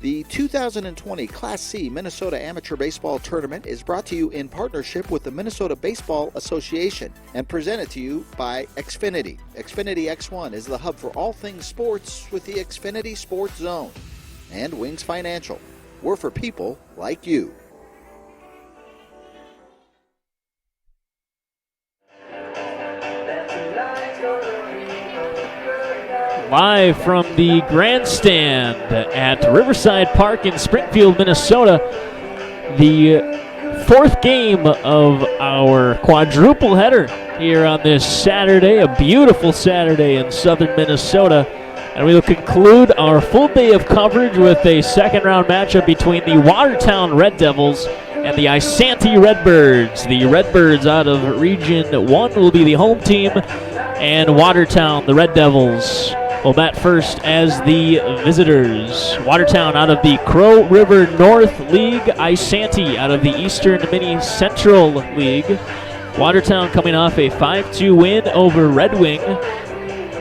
The 2020 Class C Minnesota Amateur Baseball Tournament is brought to you in partnership with the Minnesota Baseball Association and presented to you by Xfinity. Xfinity X1 is the hub for all things sports with the Xfinity Sports Zone. And Wings Financial. We're for people like you. Live from the grandstand at Riverside Park in Springfield, Minnesota, the fourth game of our quadruple header here on this Saturday, a beautiful Saturday in southern Minnesota. And we will conclude our full day of coverage with a second-round matchup between the Watertown Red Devils and the Isanti Redbirds. The Redbirds out of Region 1 will be the home team, and Watertown, the Red Devils, will bat first as the visitors. Watertown out of the Crow River North League, Isanti out of the Eastern Mini Central League. Watertown coming off a 5-2 win over Red Wing.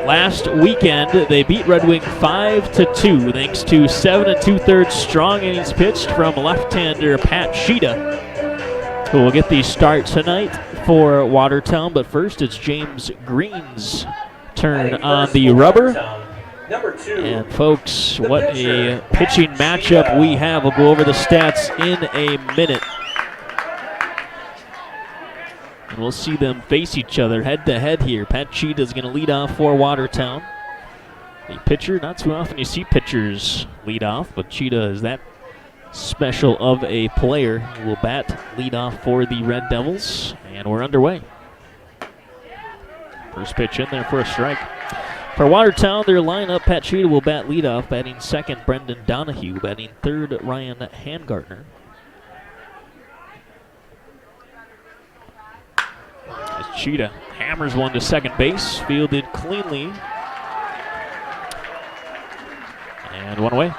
Last weekend, they beat Red Wing 5-2 thanks to 7 2/3 strong innings pitched from left-hander Pat Sheeta, who will get the start tonight for Watertown. But first, it's James Green's turn on the rubber. And folks, what a pitching matchup we have. We'll go over the stats in a minute. And we'll see them face each other head to head here. Pat Cheetah is going to lead off for Watertown. The pitcher, not too often you see pitchers lead off, but Cheetah is that special of a player. He will bat lead off for the Red Devils, and we're underway. First pitch in there for a strike. For Watertown, their lineup, Pat Cheetah will bat leadoff, batting second, Brendan Donahue, batting third, Ryan Handgartner. As Cheetah hammers one to second base, fielded cleanly. And one away.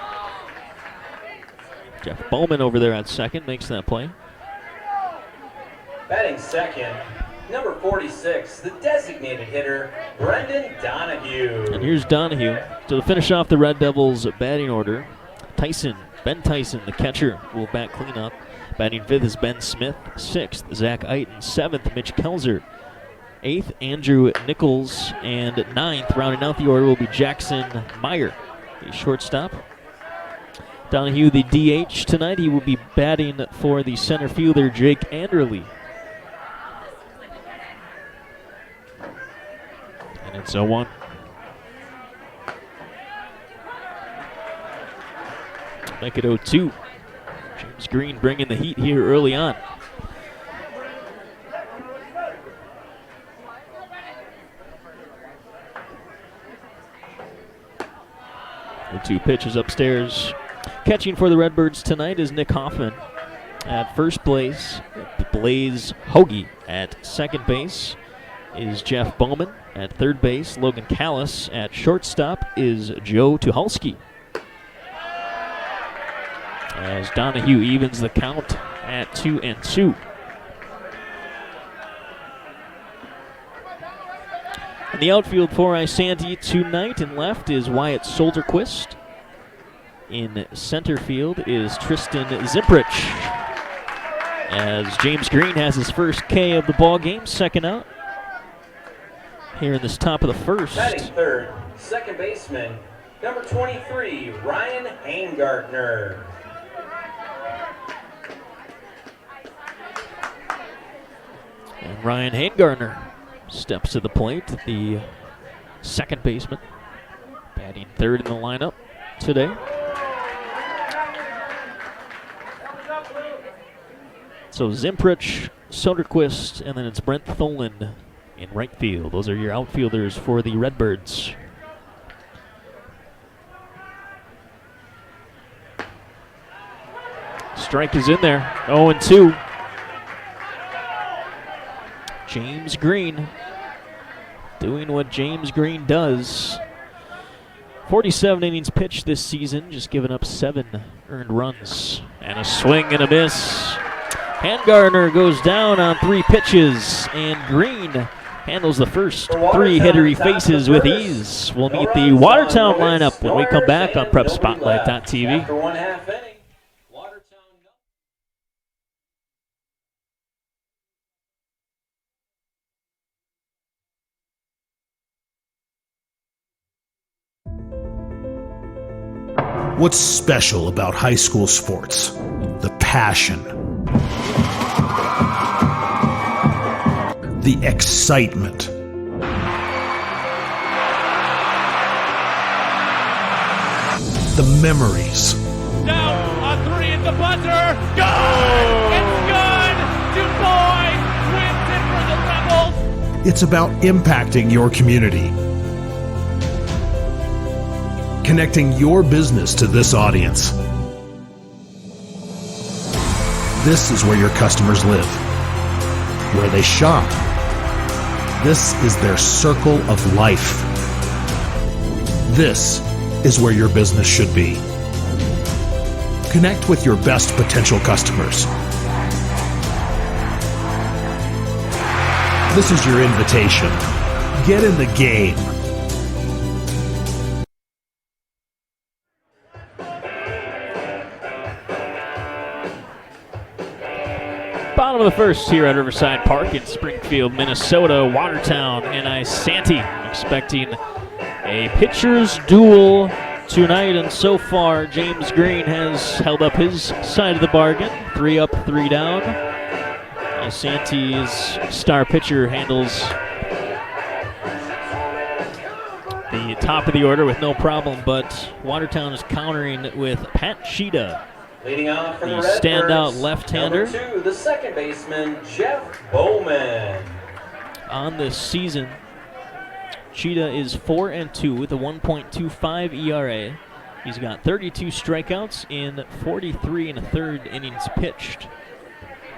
Jeff Bowman over there at second makes that play. Batting second, number 46, the designated hitter, Brendan Donahue. And here's Donahue. So to finish off the Red Devils' batting order, Ben Tyson, the catcher, will bat cleanup. Batting fifth is Ben Smith. Sixth, Zach Eiton. Seventh, Mitch Kelser. Eighth, Andrew Nichols. And ninth, rounding out the order, will be Jackson Meyer, the shortstop. Donahue, the DH tonight. He will be batting for the center fielder, Jake Anderle. And it's 0-1. Make it 0-2. James Green bringing the heat here early on. The two pitches upstairs. Catching for the Redbirds tonight is Nick Hoffman. At first base, Blaze Hogey. At second base is Jeff Bowman. At third base, Logan Callis. At shortstop is Joe Tucholsky. As Donahue evens the count at 2-2. In the outfield for Isanti tonight, in left is Wyatt Soderquist. In center field is Tristan Zimprich. As James Green has his first K of the ball game, second out. Here in this top of the first. Batting third, second baseman, number 23, Ryan Handgartner. And Ryan Handgartner steps to the plate, the second baseman, batting third in the lineup today. So Zimprich, Soderquist, and then it's Brent Tholen in right field. Those are your outfielders for the Redbirds. Strike is in there, 0-2. James Green doing what James Green does. 47 innings pitched this season, just giving up 7 earned runs. And a swing and a miss. Handgartner goes down on 3 pitches, and Green handles the first For three Watertown, hitter he top the faces with first. ease. We'll No meet the runs, Watertown no hits, lineup when we no come errors, back on and nobody PrepSpotlight.tv. After 1/2 inning, Watertown. What's special about high school sports? The passion. The excitement. The memories. Down on 3 at the buzzer. Good! It's good! Du Bois wins it for the Rebels. It's about impacting your community. Connecting your business to this audience. This is where your customers live, where they shop. This is their circle of life. This is where your business should be. Connect with your best potential customers. This is your invitation. Get in the game. Bottom of the first here at Riverside Park in Springfield, Minnesota. Watertown and Isanti expecting a pitcher's duel tonight, and so far James Green has held up his side of the bargain. 3 up, 3 down. Isanti's star pitcher handles the top of the order with no problem, but Watertown is countering with Pat Cheetah, Leading off for the the Redbirds, standout left-hander. Number 2, the second baseman, Jeff Bowman. On this season, Cheetah is 4-2 with a 1.25 ERA. He's got 32 strikeouts in 43 1/3 innings pitched.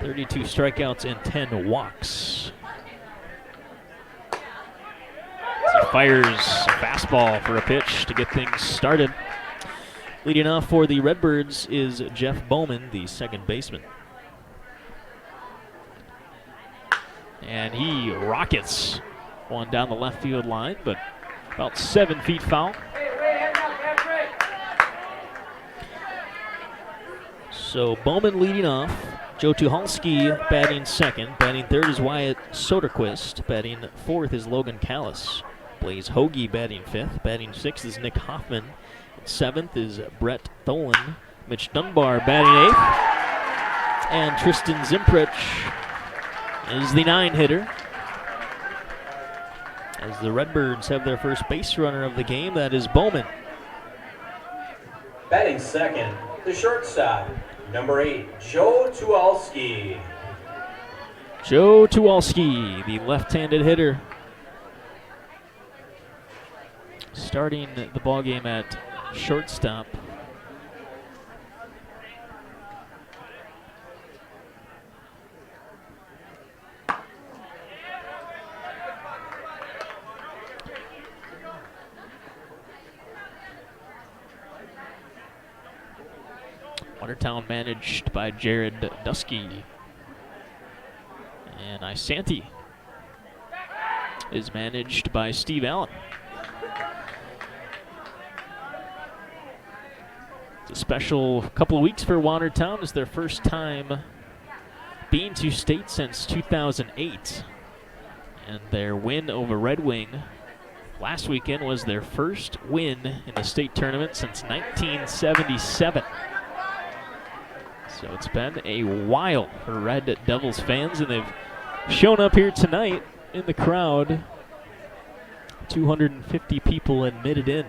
32 strikeouts and 10 walks. He fires a fastball for a pitch to get things started. Leading off for the Redbirds is Jeff Bowman, the second baseman. And he rockets one down the left field line, but about 7 feet foul. So Bowman leading off. Joe Tucholsky batting second. Batting third is Wyatt Soderquist. Batting fourth is Logan Callis. Blaze Hogey batting fifth. Batting sixth is Nick Hoffman. Seventh is Brett Tholen. Mitch Dunbar batting eighth. And Tristan Zimprich is the 9-hitter. As the Redbirds have their first base runner of the game, that is Bowman. Batting second, the shortstop, number 8, Joe Tucholsky. Joe Tucholsky, the left-handed hitter, starting the ballgame at shortstop. Watertown managed by Jared Dusky. And Isanti is managed by Steve Allen. It's a special couple of weeks for Watertown. It's their first time being to state since 2008. And their win over Red Wing last weekend was their first win in the state tournament since 1977. So it's been a while for Red Devils fans, and they've shown up here tonight in the crowd. 250 people admitted in.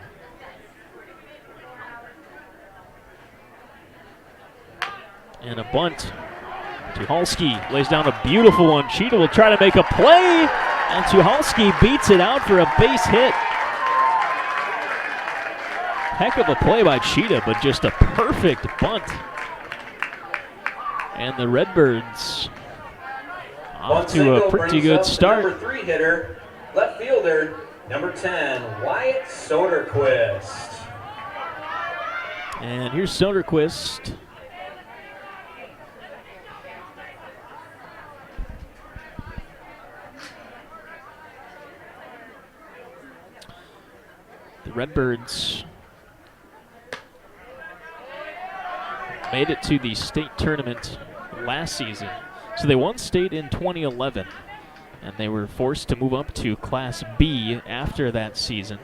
And a bunt. Tucholsky lays down a beautiful one. Cheetah will try to make a play, and Tucholsky beats it out for a base hit. Heck of a play by Cheetah, but just a perfect bunt. And the Redbirds off to a pretty good start. Number 3 hitter, left fielder, number 10, Wyatt Soderquist. And here's Soderquist. The Redbirds made it to the state tournament last season. So they won state in 2011, and they were forced to move up to Class B after that season.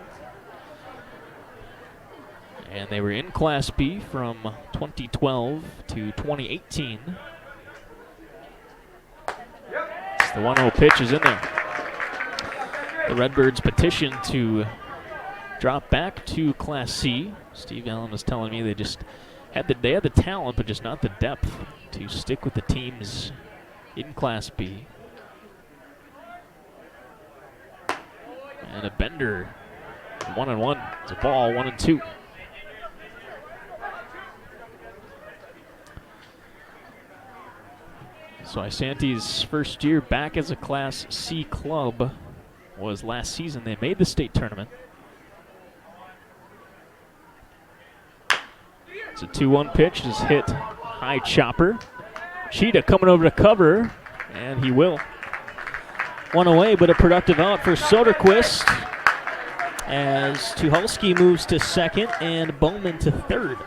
And they were in Class B from 2012 to 2018. It's the 1-0 pitch is in there. The Redbirds petition to drop back to Class C. Steve Allen was telling me they had the talent, but just not the depth to stick with the teams in Class B. And a bender, 1-1. It's a ball, 1-2. So Isanti's first year back as a Class C club was last season. They made the state tournament. It's a 2-1 pitch, is hit high chopper. Cheetah coming over to cover, and he will. One away, but a productive out for Soderquist as Tucholsky moves to second and Bowman to third.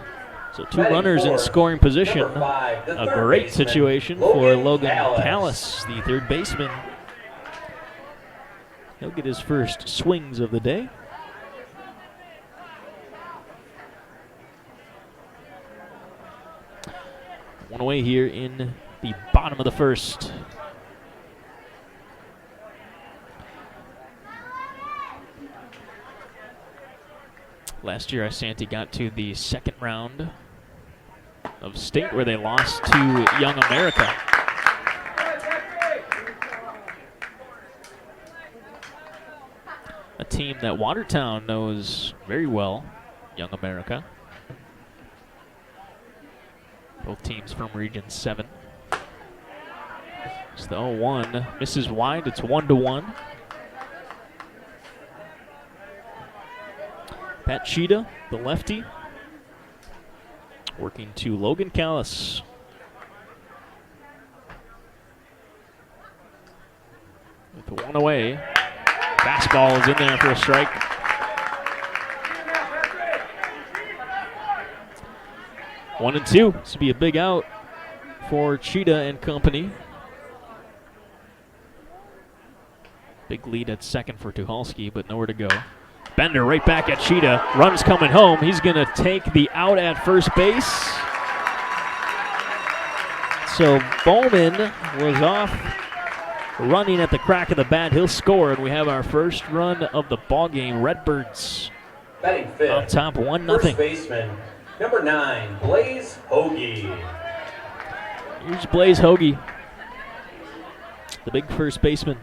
So two runners in scoring position. A great situation for Logan Callis, the third baseman. He'll get his first swings of the day. One away here in the bottom of the first. Last year, Isanti got to the second round of state where they lost to Young America. A team that Watertown knows very well, Young America. Both teams from Region 7. It's the 0-1. Misses wide. It's 1-1. Pat Cheetah, the lefty, working to Logan Callis. With the one away. Fastball is in there for a strike. One and two. This will be a big out for Cheetah and company. Big lead at second for Tucholsky, but nowhere to go. Bender right back at Cheetah. Runs coming home. He's going to take the out at first base. So Bowman was off running at the crack of the bat. He'll score, and we have our first run of the ballgame. Redbirds Batting fifth, on top, 1-0. First baseman, number 9, Blaze Hogey. Here's Blaze Hogey, the big first baseman.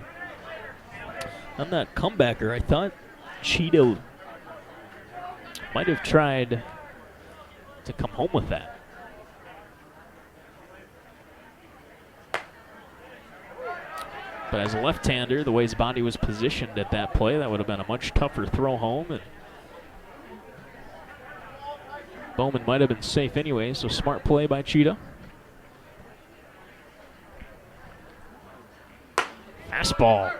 On that comebacker, I thought Cheetah might have tried to come home with that. But as a left-hander, the way his body was positioned at that play, that would have been a much tougher throw home. And Bowman might have been safe anyway, so smart play by Cheetah. Fastball.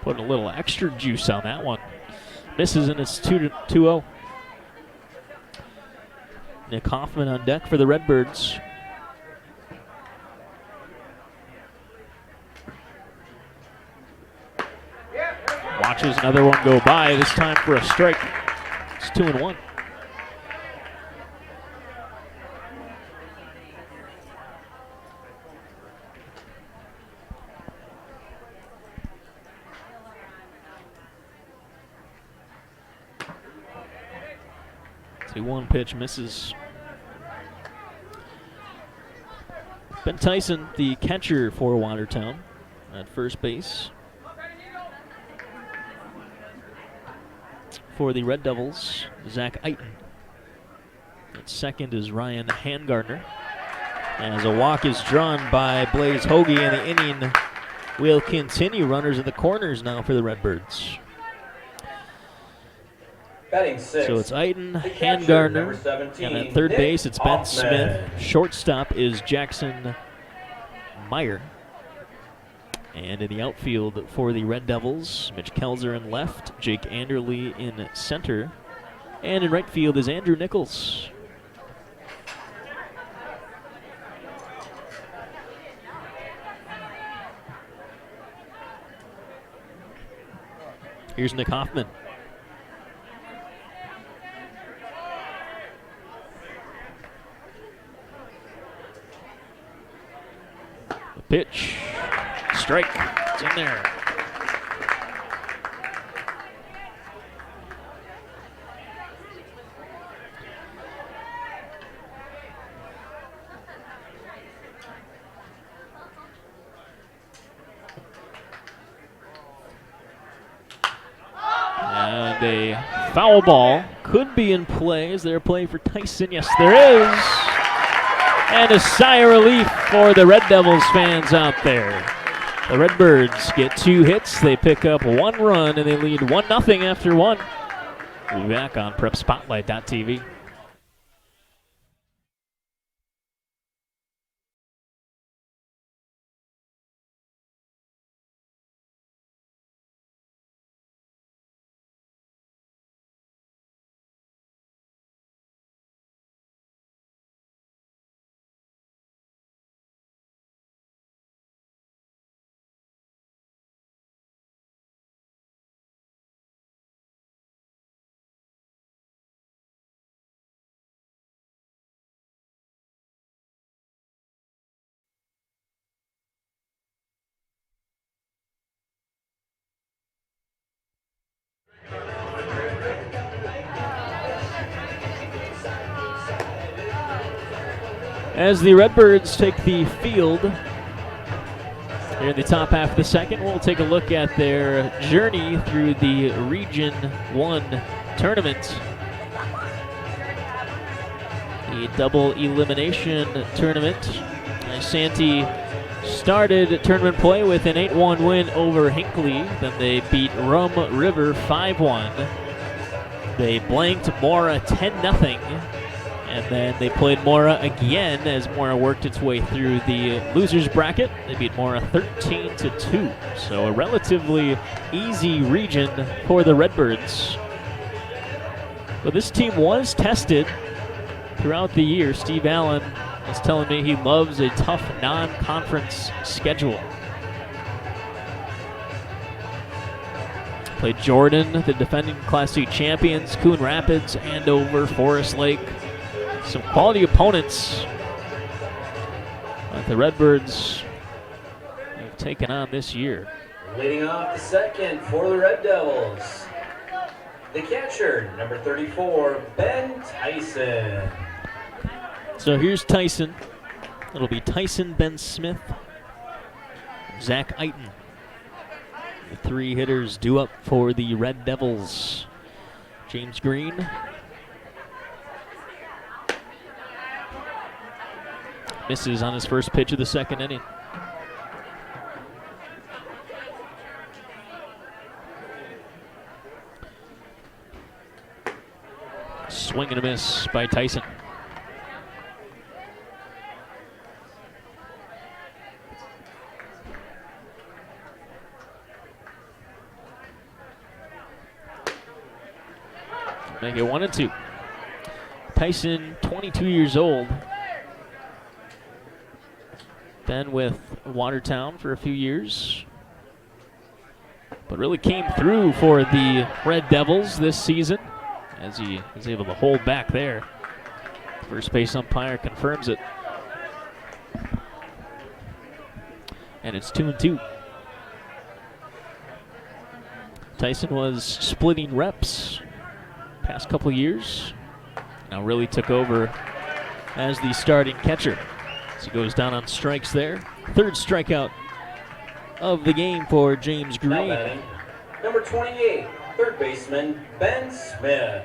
Putting a little extra juice on that one. Misses, and it's 2-0. Nick Hoffman on deck for the Redbirds. Watches another one go by, this time for a strike. It's 2-1. One pitch misses. Ben Tyson, the catcher for Watertown, at first base. For the Red Devils, Zach Eiton. At second is Ryan Hangardner. As a walk is drawn by Blaze Hogey, and the inning will continue. Runners at the corners now for the Redbirds. Batting sixth, so it's Eiton, Hangardner, and at third base it's Ben Smith. Shortstop is Jackson Meyer. And in the outfield for the Red Devils, Mitch Kelser in left, Jake Anderle in center. And in right field is Andrew Nichols. Here's Nick Hoffman. The pitch. Strike. It's in there. And a foul ball could be in play. Is there a play for Tyson? Yes, there is. And a sigh of relief for the Red Devils fans out there. The Redbirds get 2 hits. They pick up 1 run, and they lead 1-0 after 1. We'll be back on PrepSpotlight.tv. As the Redbirds take the field here in the top half of the second, we'll take a look at their journey through the Region 1 tournament. The double elimination tournament. Isanti started tournament play with an 8-1 win over Hinckley. Then they beat Rum River 5-1. They blanked Mora 10-0. And then they played Mora again as Mora worked its way through the losers bracket. They beat Mora 13-2. So a relatively easy region for the Redbirds. But this team was tested throughout the year. Steve Allen is telling me he loves a tough non-conference schedule. Played Jordan, the defending Class C champions, Coon Rapids, Andover, Forest Lake. Some quality opponents that the Redbirds have taken on this year. Leading off the second for the Red Devils, the catcher, number 34, Ben Tyson. So here's Tyson. It'll be Tyson, Ben Smith, Zach Eiton. The 3 hitters due up for the Red Devils. James Green. Misses on his first pitch of the second inning. Swing and a miss by Tyson. Make it 1-2. Tyson, 22 years old. Been with Watertown for a few years, but really came through for the Red Devils this season as he is able to hold back there. First base umpire confirms it. And it's 2-2. Tyson was splitting reps past couple years. Now really took over as the starting catcher. He goes down on strikes there. 3rd strikeout of the game for James Green. Number 28, 3rd baseman, Ben Smith.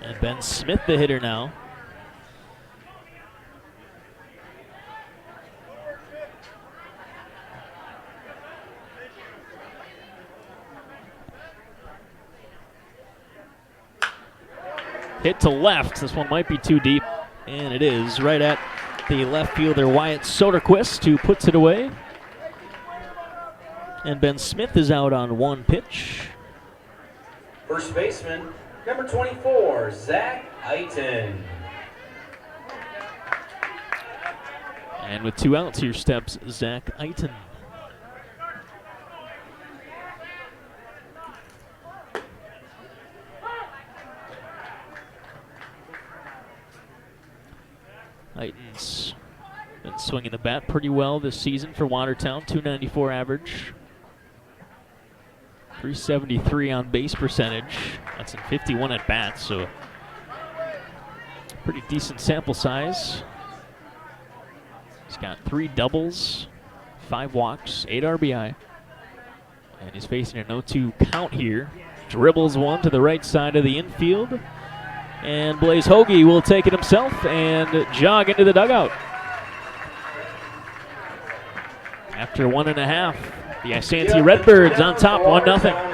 And Ben Smith, the hitter now. Hit to left. This one might be too deep. And it is right at the left fielder Wyatt Soderquist, who puts it away. And Ben Smith is out on one pitch. First baseman, number 24, Zach Eiton. And with 2 outs, here steps Zach Eiton. Eiton's been swinging the bat pretty well this season for Watertown. .294 average. .373 on base percentage. That's in 51 at bats, so pretty decent sample size. He's got 3 doubles, 5 walks, 8 RBI. And he's facing an 0-2 count here. Dribbles one to the right side of the infield. And Blaze Hogey will take it himself and jog into the dugout. After 1.5, the Isanti Redbirds on top, 1-0.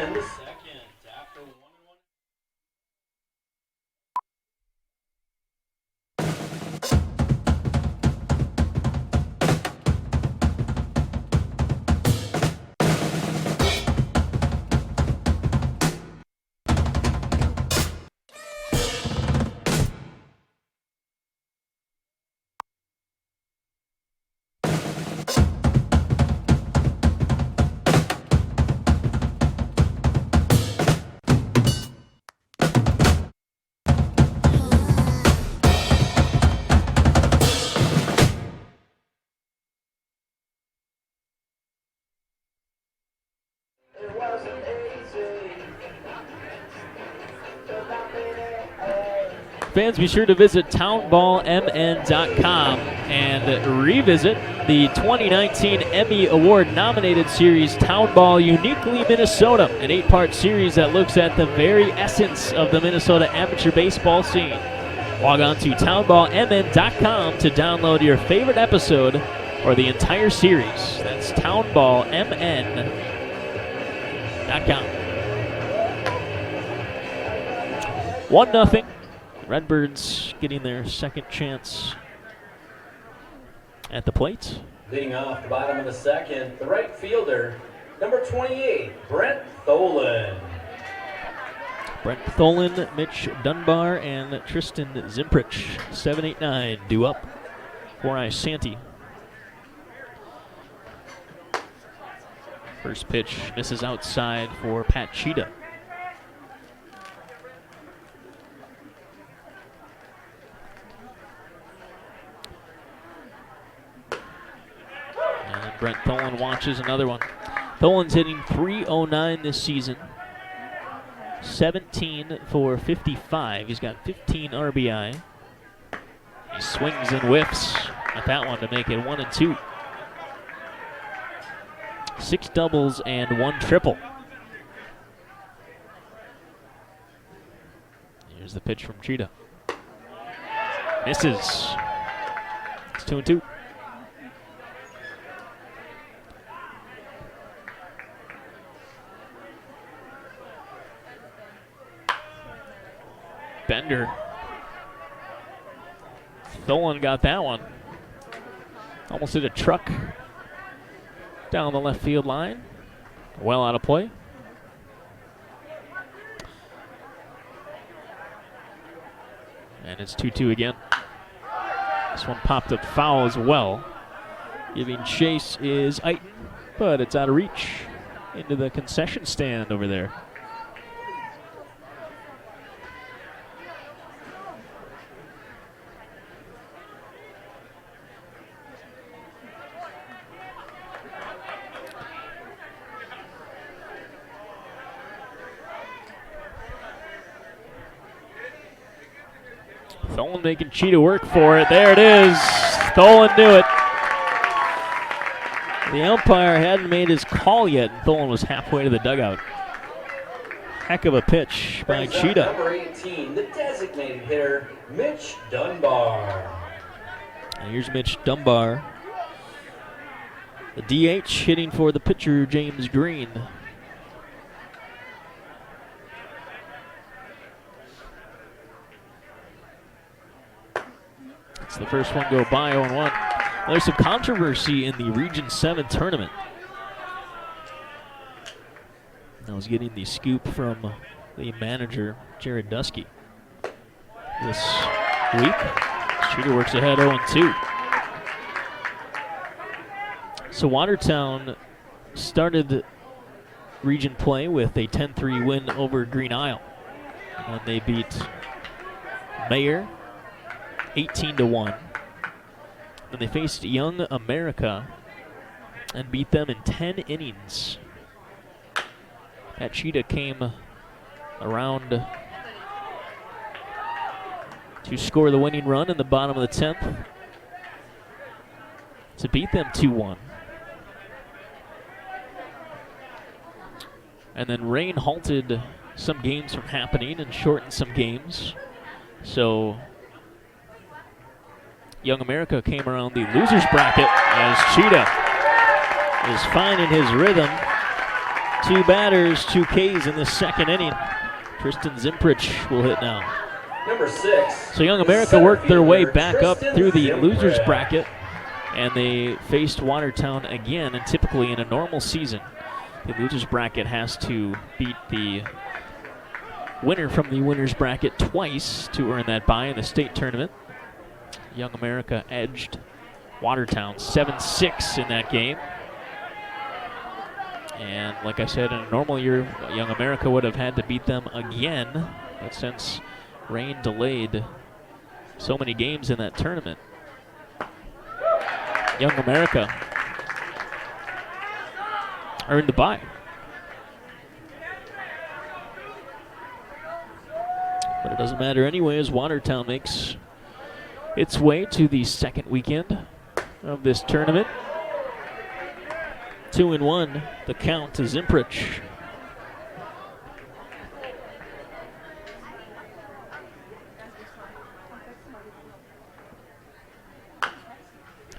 Fans, be sure to visit townballmn.com and revisit the 2019 Emmy Award-nominated series Townball Uniquely Minnesota, an 8-part series that looks at the very essence of the Minnesota amateur baseball scene. Log on to townballmn.com to download your favorite episode or the entire series. That's townballmn.com. 1-0. Redbirds getting their second chance at the plate. Leading off the bottom of the second, the right fielder, number 28, Brent Tholen. Brent Tholen, Mitch Dunbar, and Tristan Zimprich. 7, 8, 9 due up for Isanti. First pitch misses outside for Pat Cheetah. Brent Tholen watches another one. Tholen's hitting .309 this season. 17 for 55. He's got 15 RBI. He swings and whiffs at that one to make it 1-2. 6 doubles and 1 triple. Here's the pitch from Cheetah. Misses. It's 2-2. Bender. Tholen got that one. Almost hit a truck down the left field line. Well out of play. And it's 2-2 again. This one popped up foul as well. Giving chase is Eiton, but it's out of reach into the concession stand over there. Tholen making Cheetah work for it. There it is. Tholen knew it. The umpire hadn't made his call yet, and Tholen was halfway to the dugout. Heck of a pitch by Cheetah. Number 18, the designated hitter, Mitch Dunbar. And here's Mitch Dunbar. The DH hitting for the pitcher, James Green. It's the first one go by 0-1. There's some controversy in the Region 7 tournament. was getting the scoop from the manager, Jared Dusky. This week, Cheetah works ahead 0-2. So Watertown started region play with a 10-3 win over Green Isle. And they beat Mayer 18-1. Then they faced Young America and beat them in 10 innings. That Cheetah came around to score the winning run in the bottom of the 10th to beat them 2-1. And then rain halted some games from happening and shortened some games. So Young America came around the loser's bracket as Cheetah is finding his rhythm. 2 batters, 2 Ks in the second inning. Tristan Zimprich will hit now. Number 6. So Young America worked their way back up through the loser's bracket, and they faced Watertown again. And typically in a normal season, the loser's bracket has to beat the winner from the winner's bracket twice to earn that bye in the state tournament. Young America edged Watertown 7-6 in that game. And like I said, in a normal year, Young America would have had to beat them again. But since rain delayed so many games in that tournament, Young America earned the bye. But it doesn't matter anyway, as Watertown makes its way to the second weekend of this tournament. 2-1, the count to Zimprich.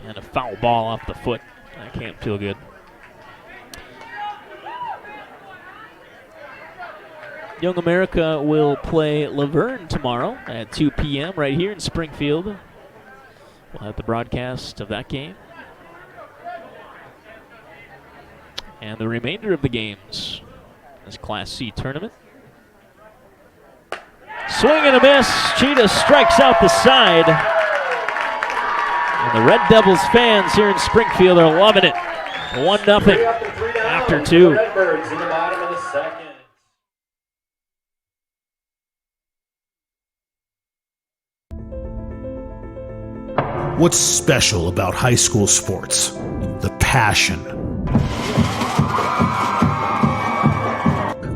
And a foul ball off the foot. That can't feel good. Young America will play Laverne tomorrow at 2 p.m. right here in Springfield. We'll have the broadcast of that game. And the remainder of the games in this Class C tournament. Swing and a miss. Cheetah strikes out the side. And the Red Devils fans here in Springfield are loving it. 1-0 after 2. Redbirds in the bottom of the second. What's special about high school sports? The passion.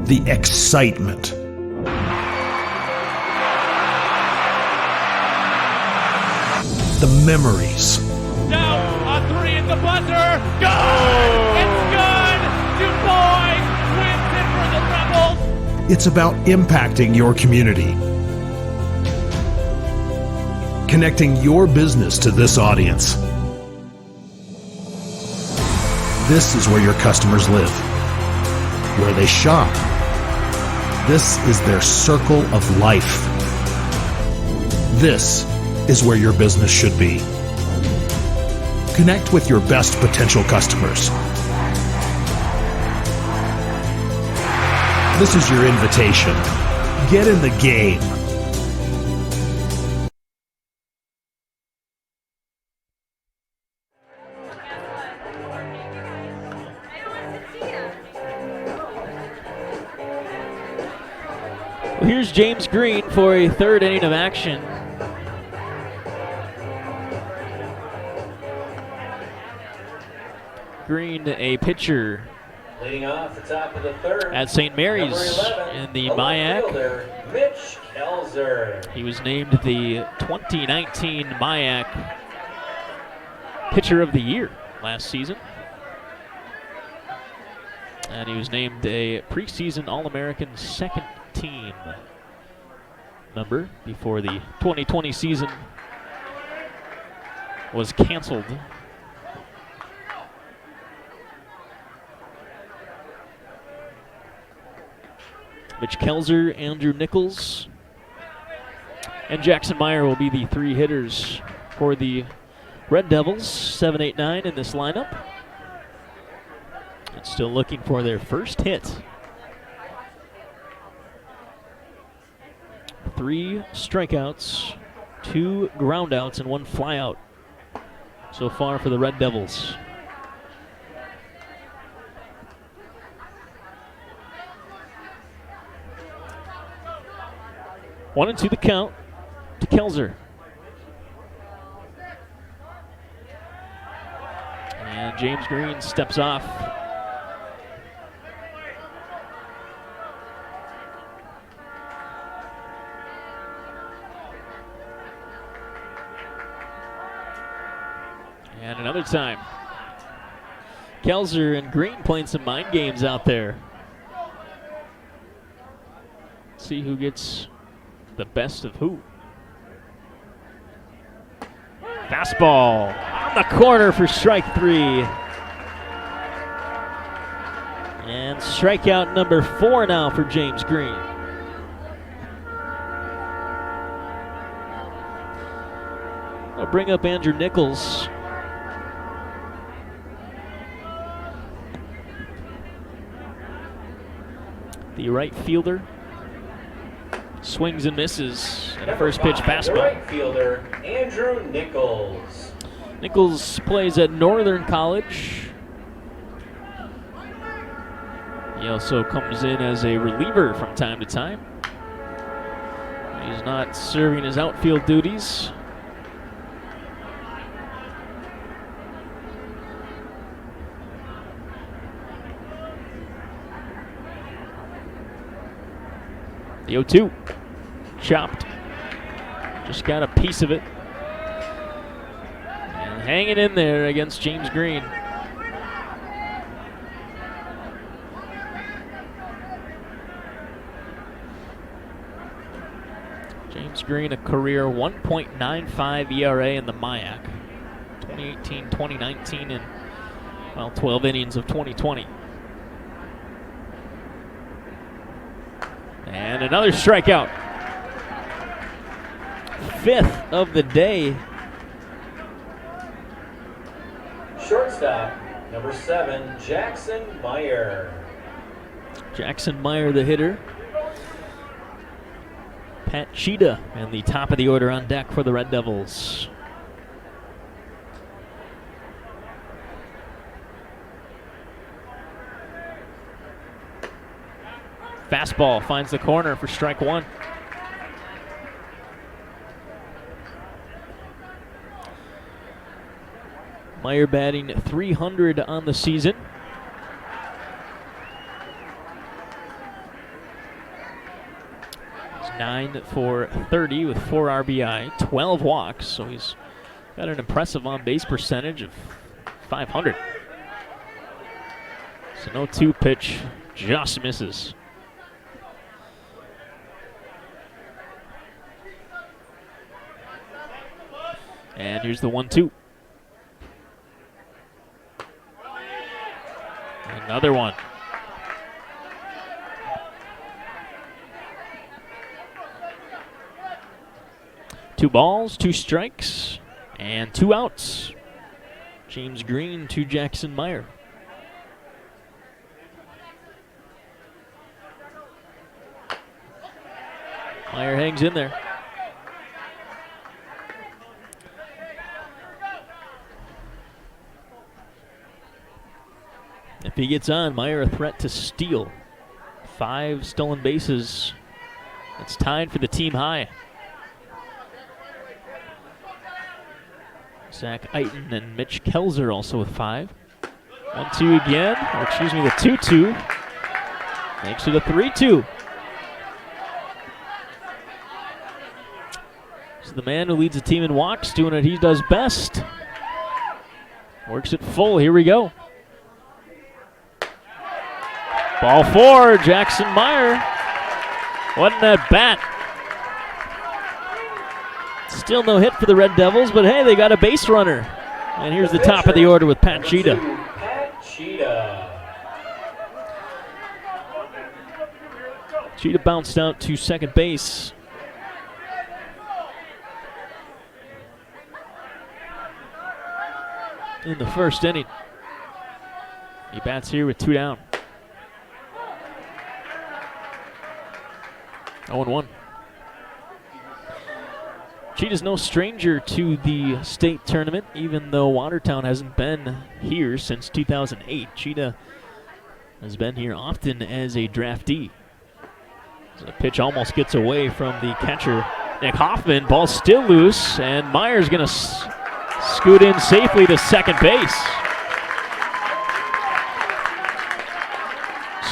The excitement. The memories. Down on 3 at the buzzer. Good! It's good! Du Bois wins it for the Rebels. It's about impacting your community. Connecting your business to this audience. This is where your customers live, where they shop. This is their circle of life. This is where your business should be. Connect with your best potential customers. This is your invitation. Get in the game. Well, here's James Green for a third inning of action. Green, a pitcher Leading off the top of the third at St. Mary's number 11, in the a left MIAC. fielder, Mitch Kelser. He was named the 2019 MIAC Pitcher of the Year last season. And he was named a preseason All-American second team member before the 2020 season was canceled. Mitch Kelser, Andrew Nichols, and Jackson Meyer will be the 3 hitters for the Red Devils. 7, 8, 9 in this lineup. And still looking for their first hit 3 strikeouts, 2 groundouts, and 1 flyout so far for the Red Devils. One and 2 the count to Kelser. And James Green steps off. And another time. Kelser and Green playing some mind games out there. See who gets the best of who. Fastball on the corner for strike 3. And strikeout number 4 now for James Green. I'll bring up Andrew Nichols. The right fielder. Swings and misses. And a first pitch fastball. Right fielder, Andrew Nichols. Nichols plays at Northern College. He also comes in as a reliever from time to time. He's not serving his outfield duties. The 0-2. Chopped. Just got a piece of it. And hanging in there against James Green. James Green, a career 1.95 ERA in the MIAC. 2018, 2019, and, well, 12 innings of 2020. And another strikeout. 5th of the day. Shortstop, number 7, Jackson Meyer. Jackson Meyer, the hitter. Pat Cheetah and the top of the order on deck for the Red Devils. Fastball finds the corner for strike 1. Meyer batting .300 on the season. He's 9 for 30 with 4 RBI, 12 walks, so he's got an impressive on-base percentage of .500. So no 2 pitch, just misses. And here's the 1-2. Another one. Two balls, 2 strikes, and 2 outs. James Green to Jackson Meyer. Meyer hangs in there. If he gets on, Meyer a threat to steal. 5 stolen bases. It's tied for the team high. Zach Eiton and Mitch Kelser also with 5. 1-2 again, or excuse me, the 2-2. Makes it a 3-2. So the man who leads the team in walks, doing what he does best. Works it full, here we go. Ball 4, Jackson Meyer. Wasn't that bat? Still no hit for the Red Devils, but hey, they got a base runner. And here's the top of the order with Pat Cheetah. Pat Cheetah. Cheetah bounced out to second base. In the first inning. He bats here with 2 down. 0-1. Cheetah's no stranger to the state tournament, even though Watertown hasn't been here since 2008. Cheetah has been here often as a draftee. So the pitch almost gets away from the catcher, Nick Hoffman. Ball still loose, and Meyer's going to scoot in safely to second base.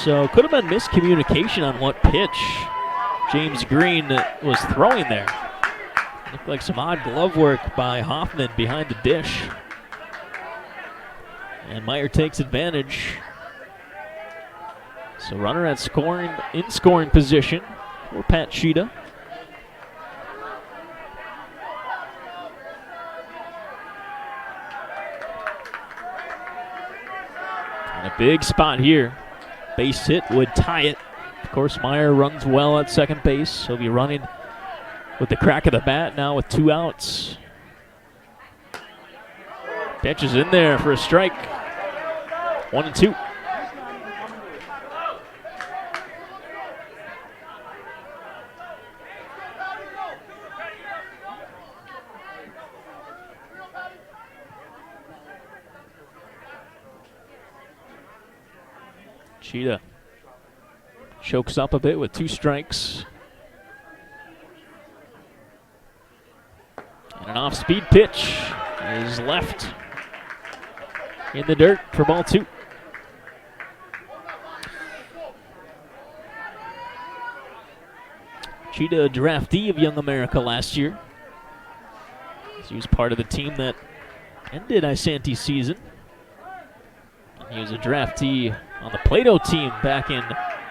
So could have been miscommunication on what pitch James Green was throwing there. Looked like some odd glove work by Hoffman behind the dish. And Meyer takes advantage. So runner in scoring position for Pat Cheetah. And a big spot here. Base hit would tie it. Of course, Meyer runs well at second base. He'll be running with the crack of the bat now with 2 outs. Pitch is in there for a strike. 1-2. Cheetah chokes up a bit with 2 strikes. And an off-speed pitch is left in the dirt for ball 2. Cheetah, a draftee of Young America last year. He was part of the team that ended Isanti's season. And he was a draftee on the Plato team back in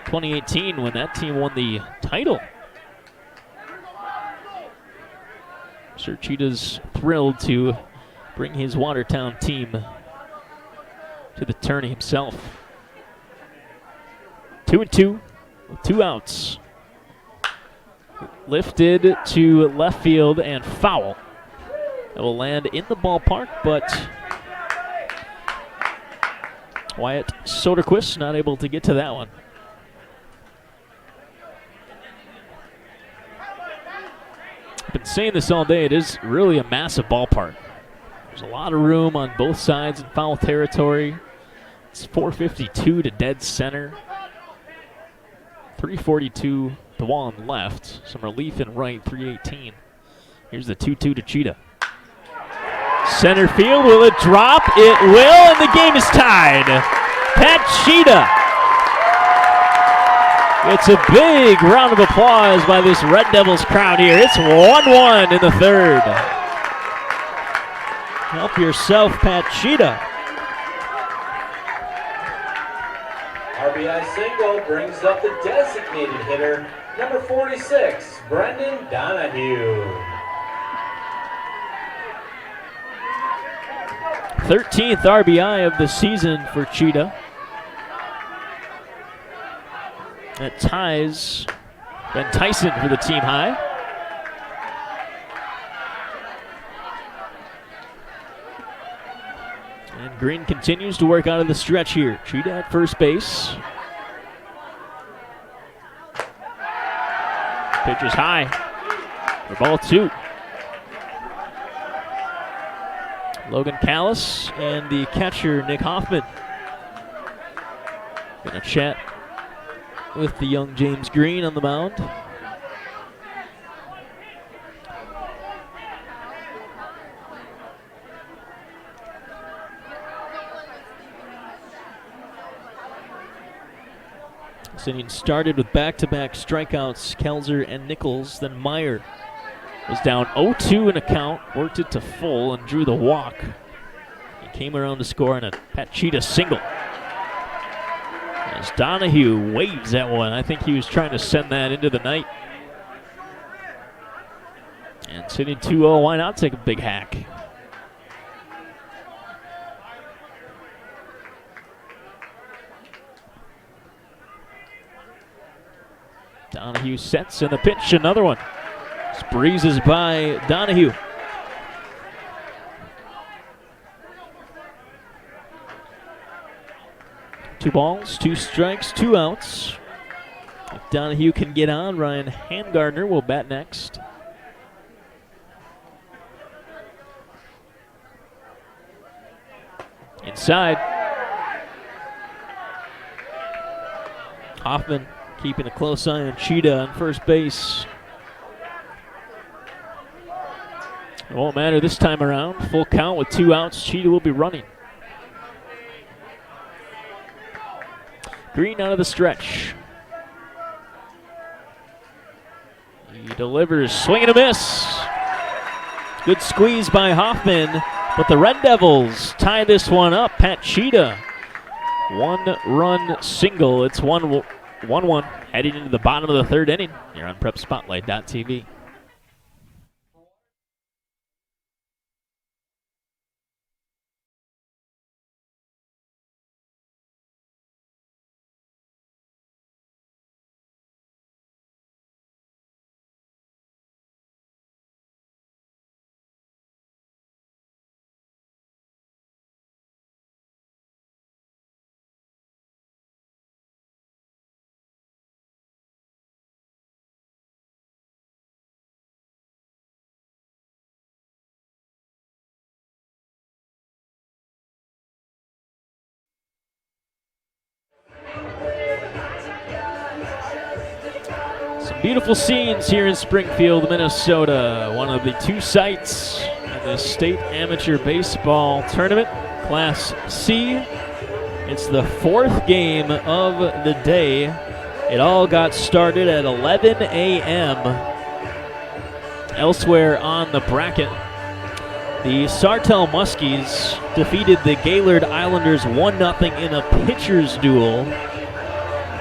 2018 when that team won the title. I'm sure Cheetah's thrilled to bring his Watertown team to the tourney himself. 2-2 with 2 outs. Lifted to left field and foul. It will land in the ballpark, but Wyatt Soderquist not able to get to that one. I've been saying this all day. It is really a massive ballpark. There's a lot of room on both sides in foul territory. It's 452 to dead center. 342 the wall on left. Some relief in right, 318. Here's the 2-2 to Cheetah. Center field, will it drop? It will, and the game is tied. Pat Cheetah. It's a big round of applause by this Red Devils crowd here. It's 1-1 in the third. Help yourself, Pat Cheetah. RBI single brings up the designated hitter, number 46, Brendan Donahue. 13th RBI of the season for Cheetah. That ties Ben Tyson for the team high. And Green continues to work out of the stretch here. Cheetah at first base. Pitch is high for ball 2. Logan Callis and the catcher, Nick Hoffman. Gonna chat with the young James Green on the mound. This inning started with back-to-back strikeouts, Kelser and Nichols. Then Meyer was down 0-2 in a count, worked it to full, and drew the walk. He came around to score on a Pat Cheetah single. As Donahue waves at one, I think he was trying to send that into the night. And sitting 2-0, why not take a big hack? Donahue sets in the pitch, another one. Just breezes by Donahue. Two balls, 2 strikes, 2 outs. If Donahue can get on, Ryan Handgardner will bat next. outside. Hoffman keeping a close eye on Cheetah on first base. It won't matter this time around. Full count with 2 outs. Cheetah will be running. Green out of the stretch. He delivers, swing and a miss. Good squeeze by Hoffman, but the Red Devils tie this one up. Pat Cheetah, 1-run single. It's 1-1 heading into the bottom of the third inning. You're on PrepSpotlight.tv. Beautiful scenes here in Springfield, Minnesota. One of the 2 sites in the state amateur baseball tournament, Class C. It's the 4th game of the day. It all got started at 11 a.m. Elsewhere on the bracket, the Sartell Muskies defeated the Gaylord Islanders 1-0 in a pitcher's duel.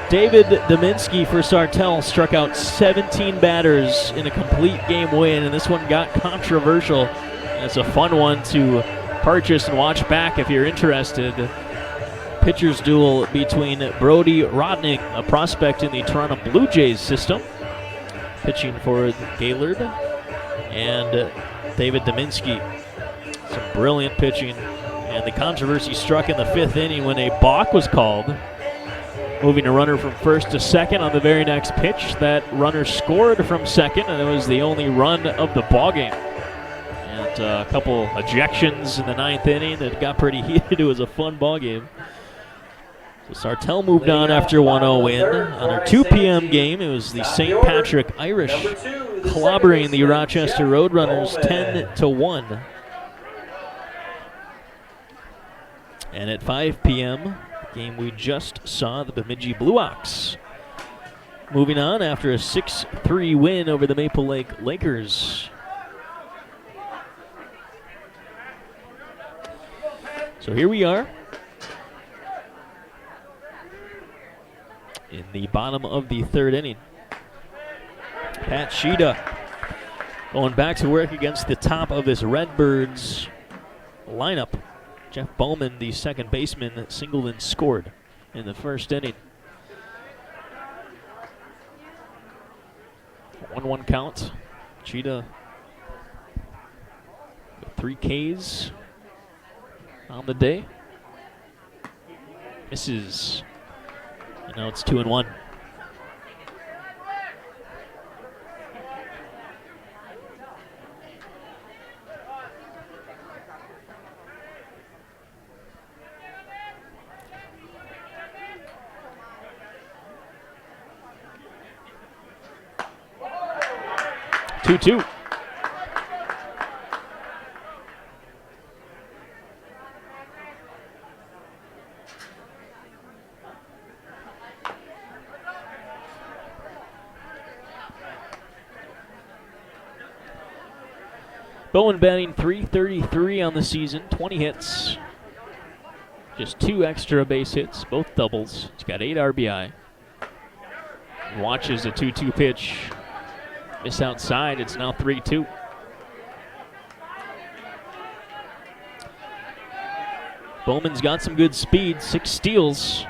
David Dominski for Sartell struck out 17 batters in a complete game win, and this one got controversial. It's a fun one to purchase and watch back if you're interested. Pitcher's duel between Brody Rodnick, a prospect in the Toronto Blue Jays system, pitching for Gaylord, and David Dominski. Some brilliant pitching, and the controversy struck in the 5th inning when a balk was called, moving a runner from first to second. On the very next pitch, that runner scored from second, and it was the only run of the ballgame. And a couple ejections in the 9th inning. It got pretty heated. It was a fun ballgame. So Sartell moved on after 1-0 win. On our 2 p.m. game, it was the St. Patrick Irish clobbering the Rochester Roadrunners 10-1. And at 5 p.m., game we just saw, the Bemidji Blue Ox moving on after a 6-3 win over the Maple Lake Lakers. So here we are in the bottom of the 3rd inning. Pat Cheetah going back to work against the top of this Redbirds lineup. Jeff Bowman, the second baseman, singled and scored in the 1st inning. 1-1 count. Cheetah with 3 Ks on the day. Misses. And now it's 2-1. Two. Bowman batting .333 on the season, 20 hits, just 2 extra base hits, both doubles. He's got 8 RBI. Watches a 2-2 pitch. Miss outside, it's now 3-2. Bowman's got some good speed, 6 steals.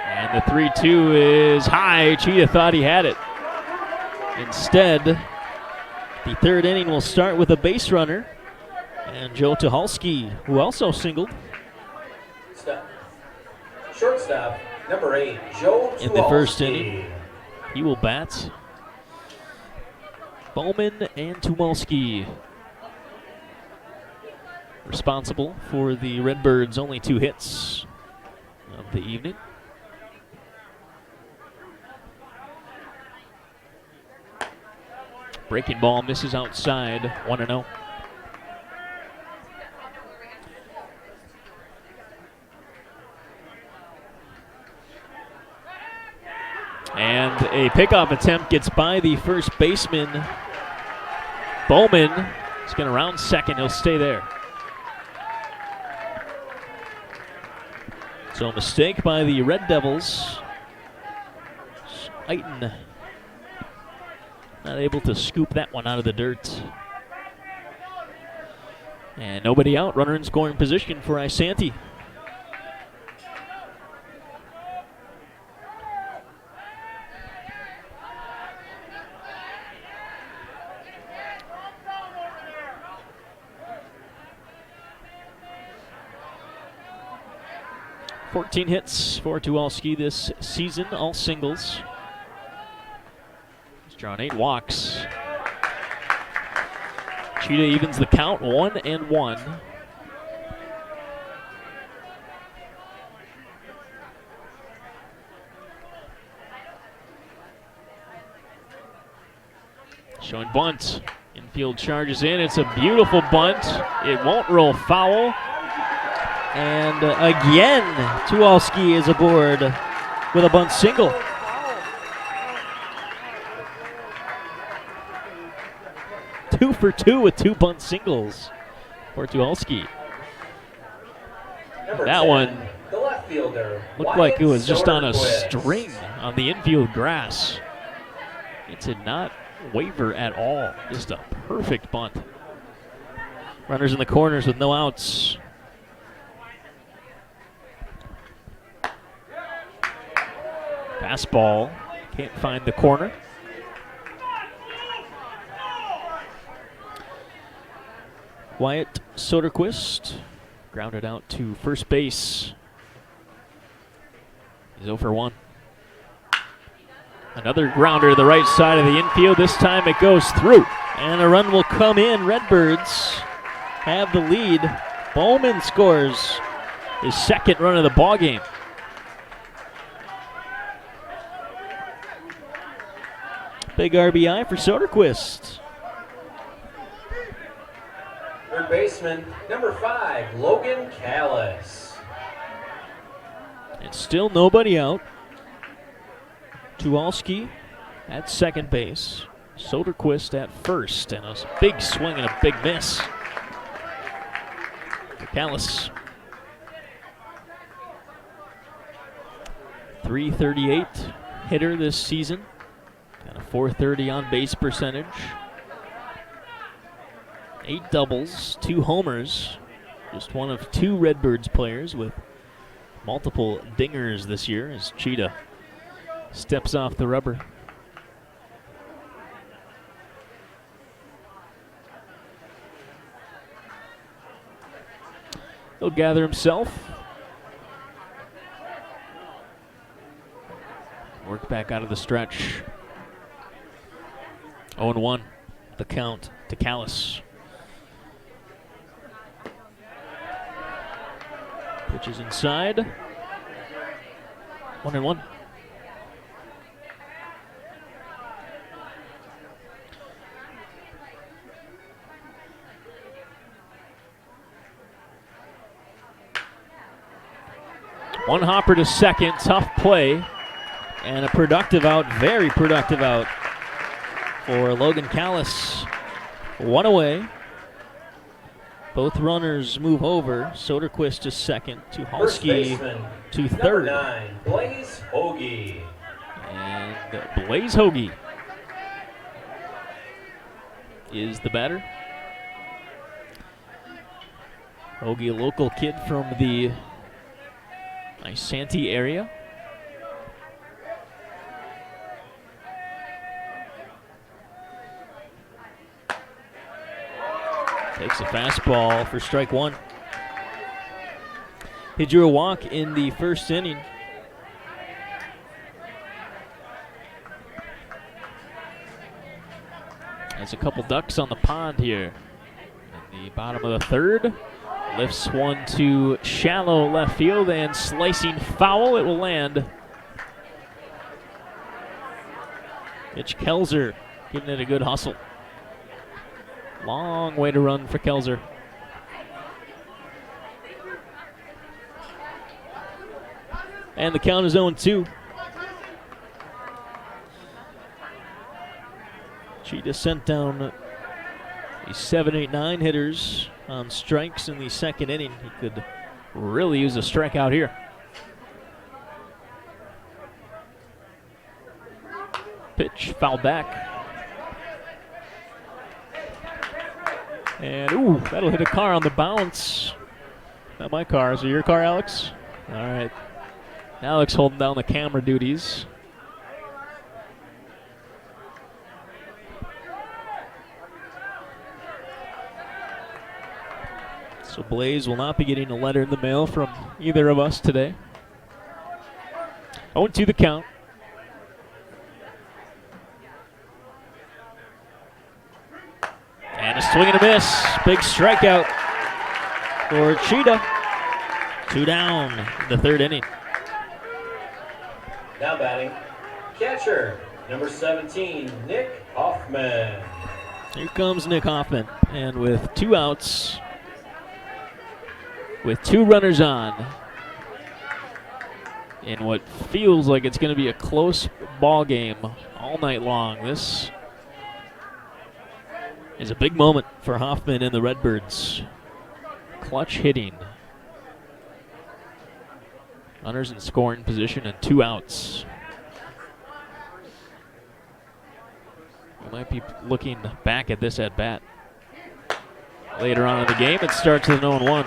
And the 3-2 is high. Cheetah thought he had it. Instead, the 3rd inning will start with a base runner. And Joe Tucholsky, who also singled. Shortstop, number 8, Joe Tucholsky. In the 1st inning. He will bat. Bowman and Tucholsky. responsible for the Redbirds' only 2 hits of the evening. Breaking ball misses outside, 1-0. And a pickoff attempt gets by the first baseman. Bowman is going to round second. He'll stay there. So a mistake by the Red Devils. Iton not able to scoop that one out of the dirt. And nobody out. Runner in scoring position for Isanti. $14 hits for Tuwalski this season, all singles. He's drawn 8 walks. Cheetah evens the count, 1-1. Showing bunt. Infield charges in. It's a beautiful bunt. It won't roll foul. And again, Tuwalski is aboard with a bunt single. Two for 2 with 2 bunt singles for Tuwalski. That 10, one the left fielder, looked like it was just on a Soderquist. string on the infield grass. It did not waver at all. Just a perfect bunt. Runners in the corners with no outs. Fastball, can't find the corner. Wyatt Soderquist grounded out to first base. He's 0 for 1. Another grounder to the right side of the infield. This time it goes through, and a run will come in. Redbirds have the lead. Bowman scores his second run of the ballgame. Big RBI for Soderquist. Third baseman, number 5, Logan Callis. And still nobody out. Tuwalski at second base. Soderquist at first. And a big swing and a big miss for Callis. .338 hitter this season. Got a .430 on base percentage. 8 doubles, 2 homers. Just one of 2 Redbirds players with multiple dingers this year as Cheetah steps off the rubber. He'll gather himself. Work back out of the stretch. 0-1, the count to Callis. Pitches inside. 1-1. One hopper to second, tough play, and a productive out, very productive out for Logan Callis. 1 away. Both runners move over. Soderquist to second, Tuwalski to third. Number 9, Blaze Hogey. And Blaze Hogey is the batter. Hogey, a local kid from the Isanti area. Takes a fastball for strike 1. He drew a walk in the first inning. There's a couple ducks on the pond here. In the bottom of the third. Lifts one to shallow left field and slicing foul. It will land. Mitch Kelser giving it a good hustle. Long way to run for Kelser. And the count is 0-2. Cheetah sent down the 7, 8, 9 hitters on strikes in the second inning. He could really use a strikeout here. Pitch foul back. And ooh, that'll hit a car on the bounce. Not my car. Is it your car, Alex? All right. Alex holding down the camera duties. So Blaze will not be getting a letter in the mail from either of us today. 0-2 the count. And a swing and a miss. Big strikeout for Cheetah. 2 down in the third inning. Now batting, catcher, number 17, Nick Hoffman. Here comes Nick Hoffman. And with 2 outs, with 2 runners on, in what feels like it's going to be a close ball game all night long. This is a big moment for Hoffman and the Redbirds. Clutch hitting. Runners in scoring position and 2 outs. We might be looking back at this at bat later on in the game. It starts with an 0-1.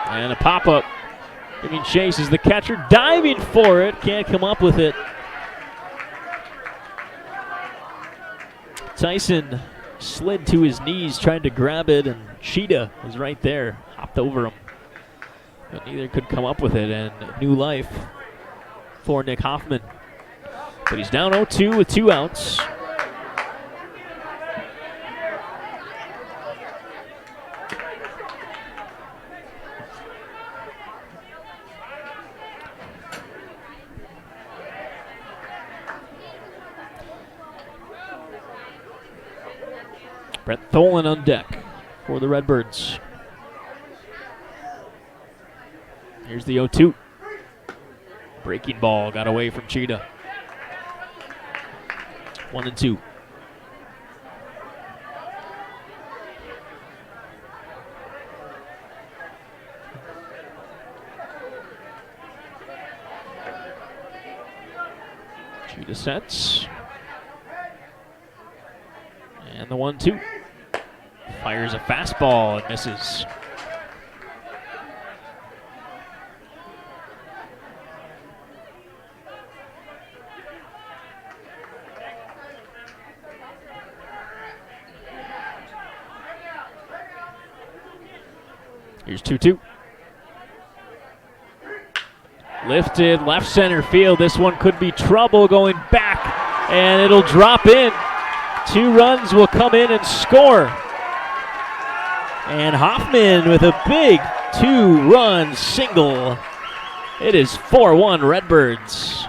And a pop-up. Giving chase is the catcher, diving for it. Can't come up with it. Tyson slid to his knees, trying to grab it, and Cheetah was right there. Hopped over him. But neither could come up with it, and new life for Nick Hoffman. But he's down 0-2 with 2 outs. Brett Tholen on deck for the Redbirds. Here's the 0-2. Breaking ball got away from Cheetah. 1-2. Cheetah sets. And the 1-2. Fires a fastball and misses. Here's 2-2. Lifted left center field. This one could be trouble going back, and it'll drop in. 2 runs will come in and score. And Hoffman with a big 2-run single. It is 4-1 Redbirds.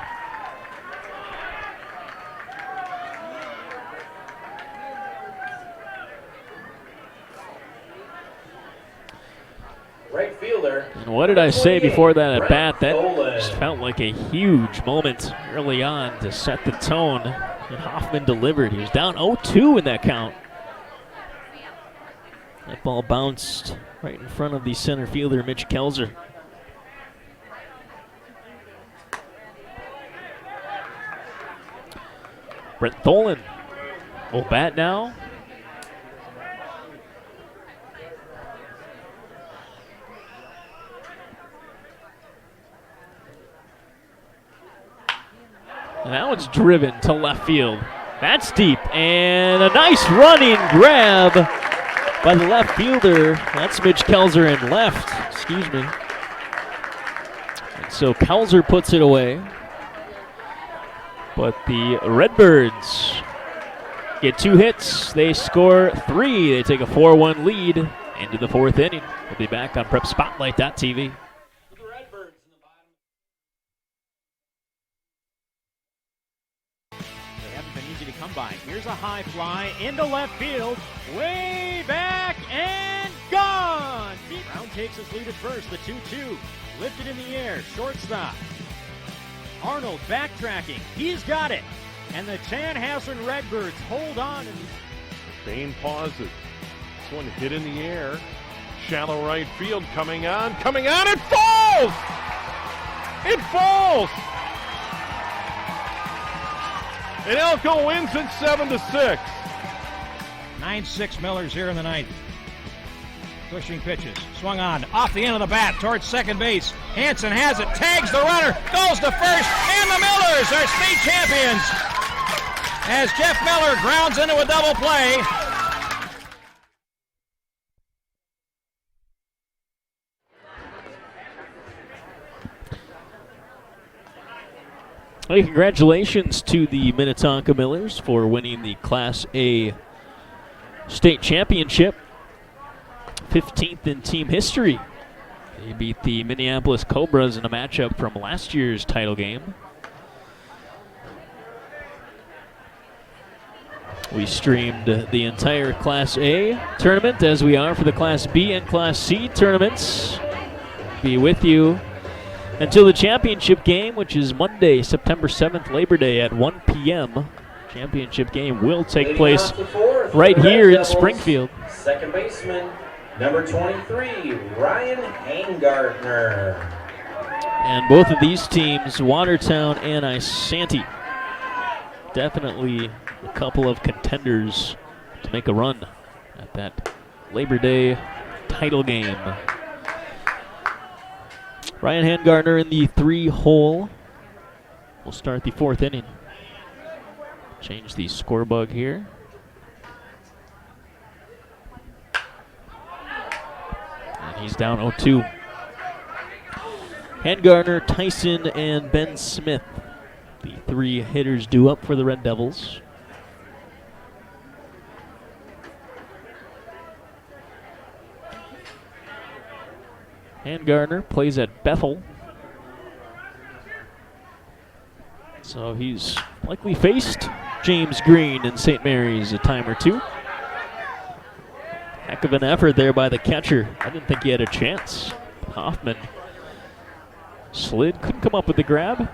Right fielder. And what did I say before that at bat? That Bowman. just felt like a huge moment early on to set the tone. And Hoffman delivered. He was down 0-2 in that count. That ball bounced right in front of the center fielder, Mitch Kelser. Brett Tholen will bat now. And that one's driven to left field. That's deep, and a nice running grab by the left fielder. That's Mitch Kelser in left. Excuse me. And so Kelser puts it away. But the Redbirds get 2 hits. They score 3. They take a 4-1 lead into the 4th inning. We'll be back on PrepSpotlight.tv. Come by. Here's a high fly into left field, way back and gone. Brown takes his lead at first. The 2-2 lifted in the air. Shortstop Arnold backtracking. He's got it, and the Chanhassen Redbirds hold on. Bain pauses. This one hit in the air. Shallow right field. Coming on. It falls. It falls. And Elko wins it 7-6. 9-6 Millers here in the 9th. Pushing pitches. Swung on. Off the end of the bat towards second base. Hansen has it. Tags the runner. Goes to first. And the Millers are state champions. As Jeff Miller grounds into a double play. Hey, congratulations to the Minnetonka Millers for winning the Class A state championship. 15th in team history. They beat the Minneapolis Cobras in a matchup from last year's title game. We streamed the entire Class A tournament, as we are for the Class B and Class C tournaments. Be with you until the championship game, which is Monday, September 7th, Labor Day at 1 p.m. Championship game will take place right here in Springfield. Second baseman, number 23, Ryan Hangartner. And both of these teams, Watertown and Isanti, definitely a couple of contenders to make a run at that Labor Day title game. Ryan Hangartner in the 3-hole. We'll start the 4th inning. Change the score bug here. And he's down 0-2. Hangartner, Tyson, and Ben Smith, the 3 hitters due up for the Red Devils. Hangartner plays at Bethel, so he's likely faced James Green in St. Mary's a time or two. Heck of an effort there by the catcher. I didn't think he had a chance. Hoffman slid, couldn't come up with the grab,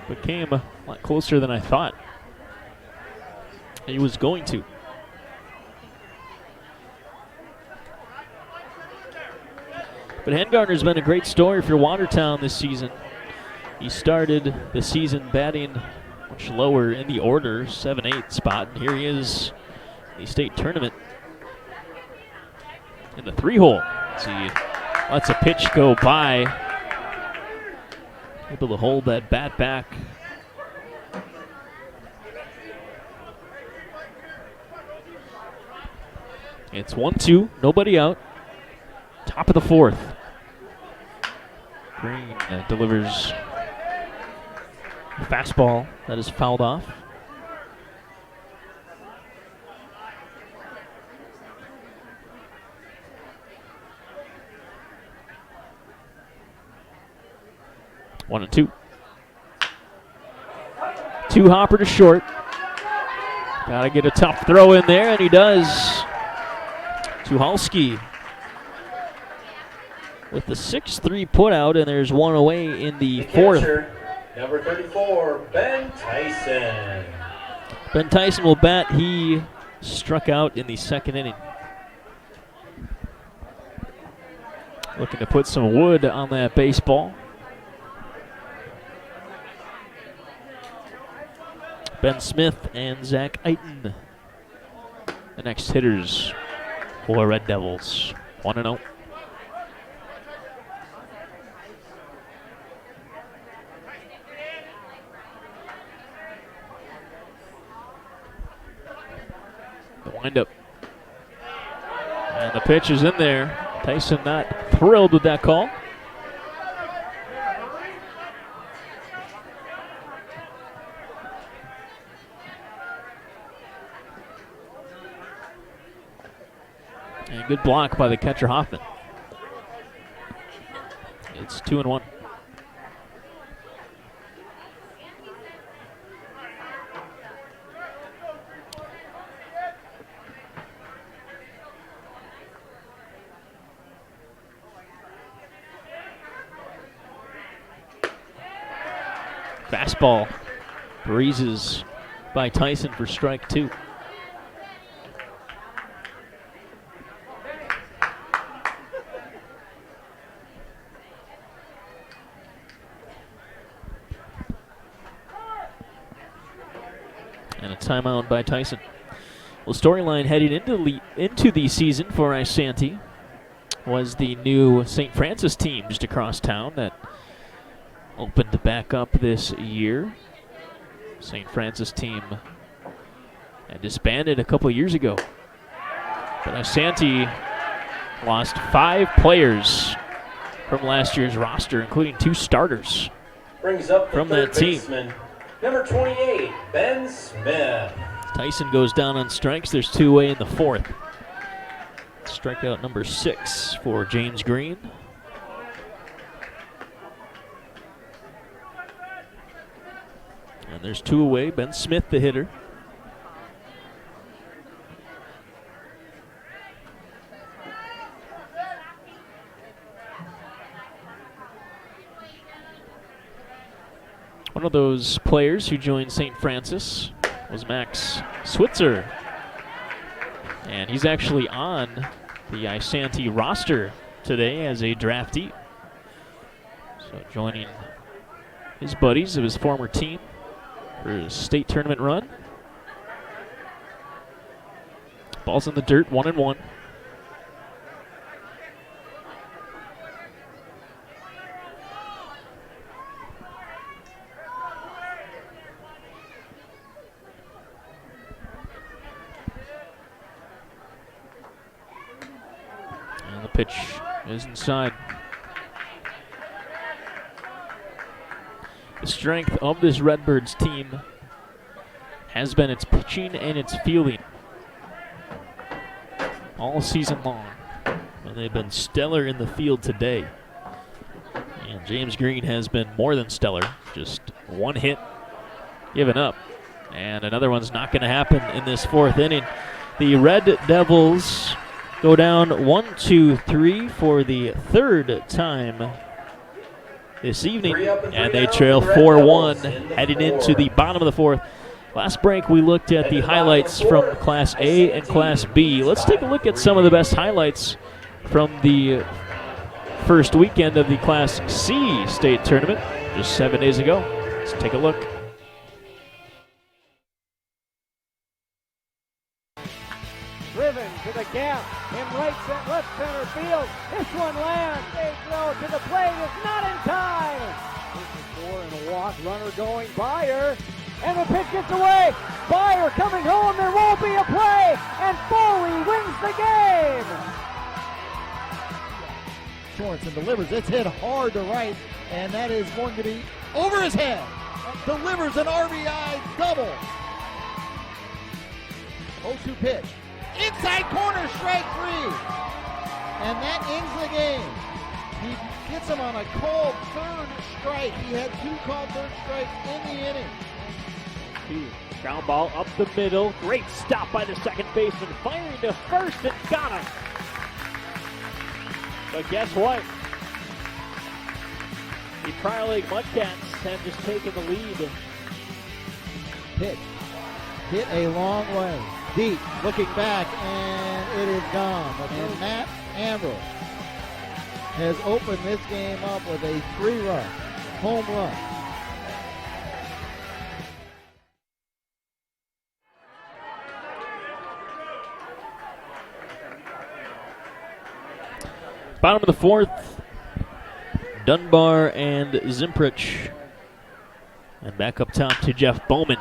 but came a lot closer than I thought he was going to. But Hangartner's been a great story for Watertown this season. He started the season batting much lower in the order, 7-8 spot. And here he is in the state tournament in the 3-hole. He lets a pitch go by. Able to hold that bat back. It's 1-2, nobody out. Top of the 4th. Green delivers a fastball that is fouled off. One and 2. 2 hopper to short. Gotta get a tough throw in there, and he does. Tucholsky with the 6-3 put out, and there's one away in the 4th. Catcher, number 34, Ben Tyson. Ben Tyson will bat. He struck out in the 2nd inning. Looking to put some wood on that baseball. Ben Smith and Zach Eiton, the next hitters for Red Devils. 1-0. The windup. And the pitch is in there. Tyson not thrilled with that call. And good block by the catcher Hoffman. It's 2-1. Fastball breezes by Tyson for strike 2. And a timeout by Tyson. Well, storyline heading into the season for Isanti was the new St. Francis team just across town that opened back up this year. St. Francis team had disbanded a couple years ago. But Isanti lost 5 players from last year's roster, including 2 starters Brings up the from third that team. baseman, number 28, Ben Smith. Tyson goes down on strikes. There's 2 away in the 4th. Strikeout number 6 for James Green. And there's 2 away. Ben Smith, the hitter. One of those players who joined St. Francis was Max Switzer. And he's actually on the Isanti roster today as a draftee. So joining his buddies of his former team for his state tournament run. Ball's in the dirt, 1-1. And the pitch is inside. The strength of this Redbirds team has been its pitching and its fielding all season long. And they've been stellar in the field today. And James Green has been more than stellar. Just 1 hit given up. And another one's not going to happen in this 4th inning. The Red Devils go down 1-2-3 for the 3rd time this evening, and they trail 4-1 heading into the bottom of the 4th. Last break, we looked at the highlights from Class A and Class B. Let's take a look at some of the best highlights from the first weekend of the Class C state tournament just 7 days ago. Let's take a look. Driven to the gap in left center field. This one lands. They throw to the plate. It's not in time. This is 4 and a walk. Runner going Byer. And the pitch gets away. Byer coming home. There won't be a play. And Foley wins the game. Sorensen delivers. It's hit hard to right. And that is going to be over his head. Delivers an RBI double. 0-2 pitch. Inside corner, strike 3. And that ends the game. He gets him on a called 3rd strike. He had 2 called 3rd strikes in the inning. Ground ball up the middle. Great stop by the second baseman. Firing to first and got him. But guess what? The Prior League Mudcats have just taken the lead. Pitch. Hit a long way. Deep, looking back, and it is gone. And Matt Ambrose has opened this game up with a 3-run home run. Bottom of the 4th, Dunbar and Zimprich. And back up top to Jeff Bowman.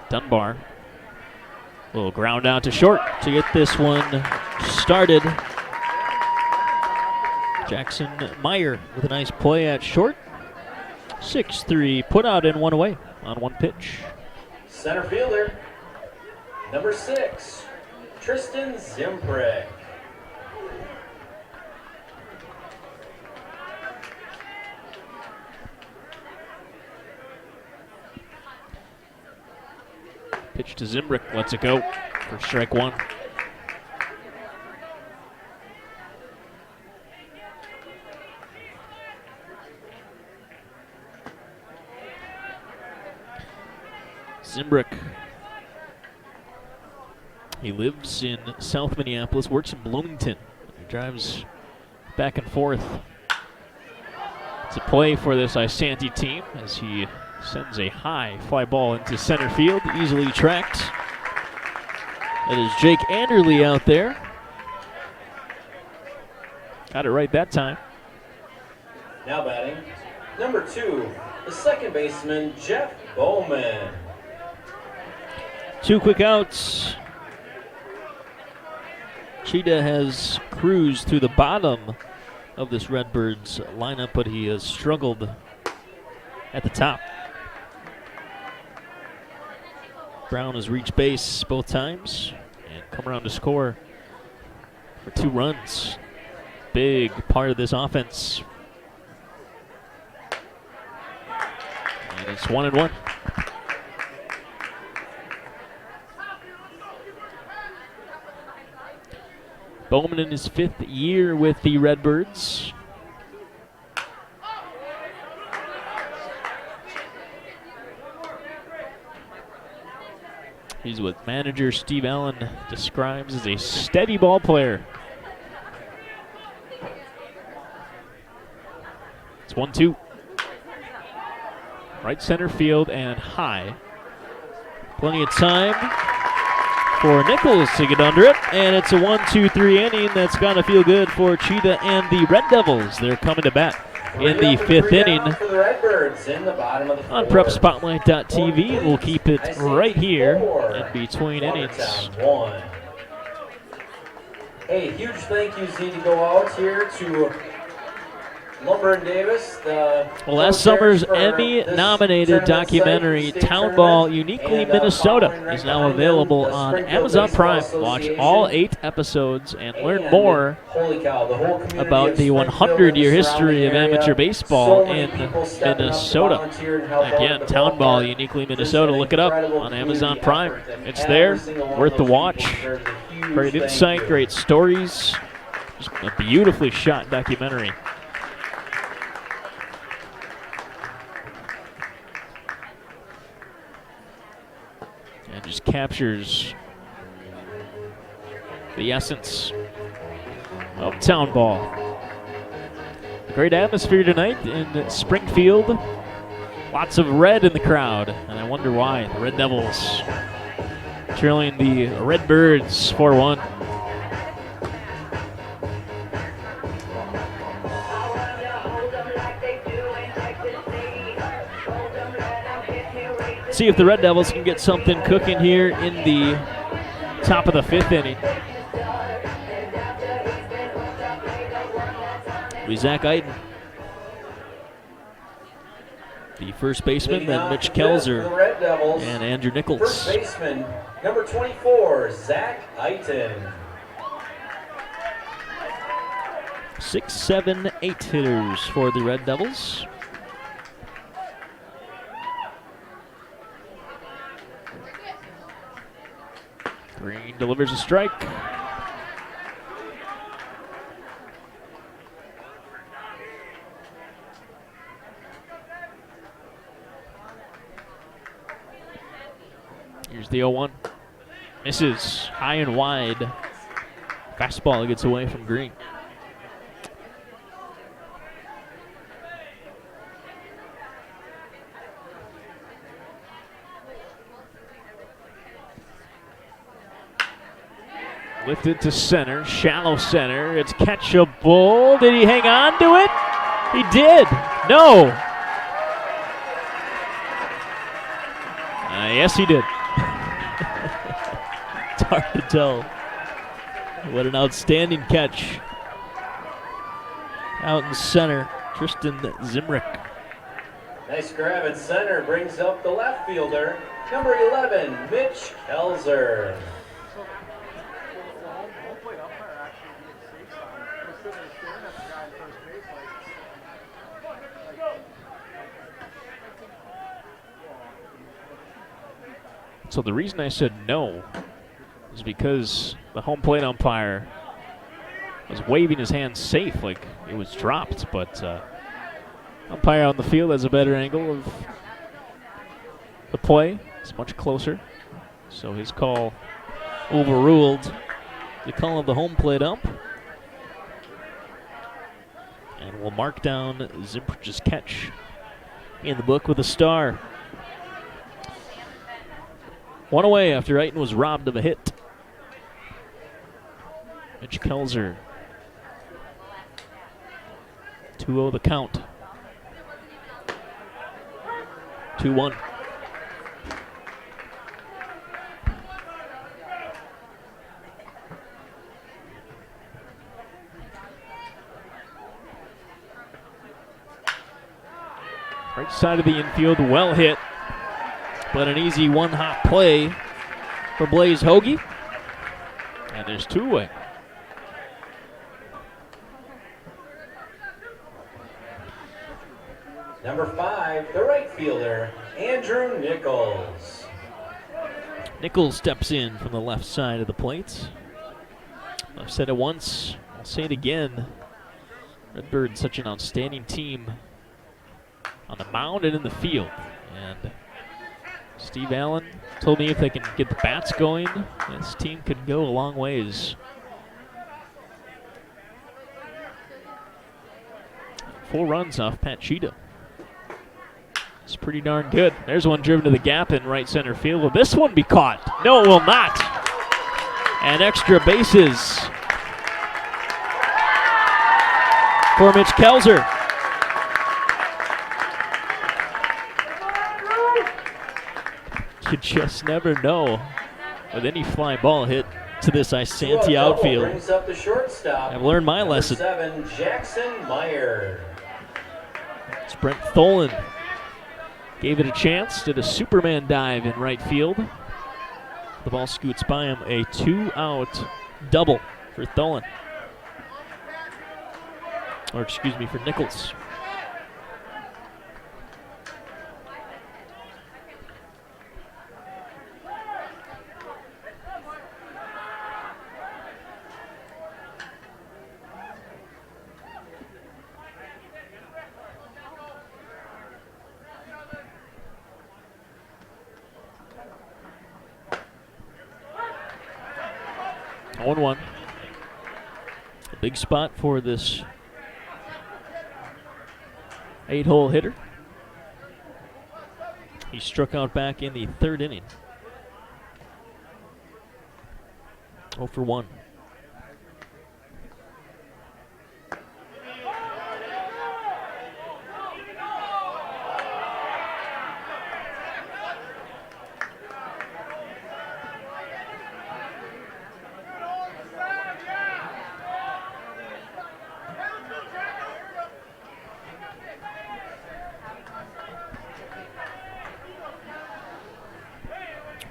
Dunbar will ground out to short to get this one started. Jackson Meyer with a nice play at short. 6-3, put out and 1 away on 1 pitch. Center fielder, number 6, Tristan Zimbrick. Pitch to Zimbrick, lets it go for strike 1. Zimbrick. He lives in South Minneapolis, works in Bloomington. He drives back and forth. It's a play for this Isanti team as he sends a high fly ball into center field, easily tracked. That is Jake Anderle out there. Got it right that time. Now batting, number 2, the second baseman, Jeff Bowman. 2 quick outs. Cheetah has cruised through the bottom of this Redbirds lineup, but he has struggled at the top. Brown has reached base both times and come around to score for 2 runs. Big part of this offense. And it's 1-1. Bowman in his 5th year with the Redbirds. He's what manager Steve Allen describes as a steady ball player. It's 1-2. Right center field and high. Plenty of time for Nichols to get under it, and it's a 1-2-3 inning that's got to feel good for Cheetah and the Red Devils. They're coming to bat in the 5th inning on PrepSpotlight.tv. We'll keep it right here in between innings. Hey, huge thank yous need to go out here to Lumber and Davis. Last summer's Emmy-nominated documentary, Town Ball Uniquely Minnesota, is now available on Amazon Prime. Watch all 8 episodes and learn more about the 100-year history of amateur baseball in Minnesota. Again, Town Ball Uniquely Minnesota. Look it up on Amazon Prime. It's there, worth the watch. Great insight, great stories. Just a beautifully shot documentary. And just captures the essence of Town Ball. Great atmosphere tonight in Springfield. Lots of red in the crowd, and I wonder why. The Red Devils trailing the Redbirds 4-1. See if the Red Devils can get something cooking here in the top of the 5th inning. Zach Iden, the first baseman, then Mitch Kelser and Andrew Nichols. First baseman, number 24, Zach Iden. 6, 7, 8 hitters for the Red Devils. Green delivers a strike. Here's the 0-1. Misses high and wide. Fastball gets away from Green. Lifted to center, shallow center. It's catchable. Did he hang on to it? He did. No. Yes, he did. It's hard to tell What an outstanding catch. Out in center, Tristan Zimrick. Nice grab at center, brings up the left fielder, number 11, Mitch Kelser. So the reason I said no is because the home plate umpire was waving his hand safe like it was dropped, but umpire on the field has a better angle of the play. It's much closer. So his call overruled the call of the home plate ump. And we'll mark down Zimprich's catch in the book with a star. One away after Eiton was robbed of a hit. Mitch Kelser. 2-0 the count. 2-1. Right side of the infield, well hit. But an easy one-hop play for Blaze Hogey. And there's 2 away. Number 5, the right fielder, Andrew Nichols. Nichols steps in from the left side of the plate. I've said it once, I'll say it again. Redbirds, such an outstanding team on the mound and in the field. And Steve Allen told me if they can get the bats going, this team could go a long ways. 4 runs off Pat Cheetah. It's pretty darn good. There's one driven to the gap in right center field. Will this one be caught? No, it will not. And extra bases for Mitch Kelser. You just never know with any fly ball hit to this Isanti outfield. Brings up the shortstop. I've learned my lesson. 7, Jackson Meyer. It's Brent Tholen. Gave it a chance, did a Superman dive in right field. The ball scoots by him, a 2-out double for Tholen. Or excuse me, for Nichols. A big spot for this 8-hole hitter. He struck out back in the 3rd inning. 0 for 1.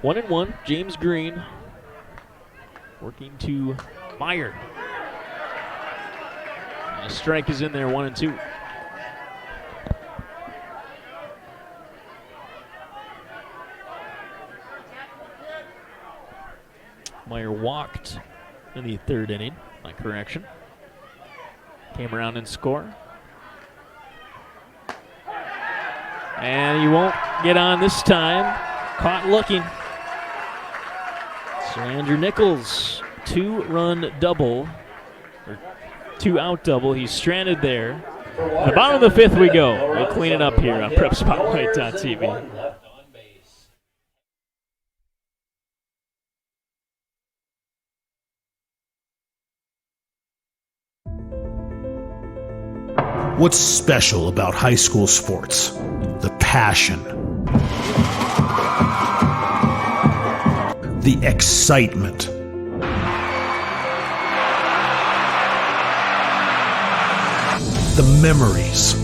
One and one, James Green working to Meyer. And a strike is in there, 1-2. Meyer walked in the 3rd inning, my correction. Came around and scored. And he won't get on this time. Caught looking. So Andrew Nichols, 2-run double, or 2-out double. He's stranded there. In the bottom of the 5th we go. We'll clean it up here on PrepSpotlight.tv. What's special about high school sports? The passion. The excitement. the memories.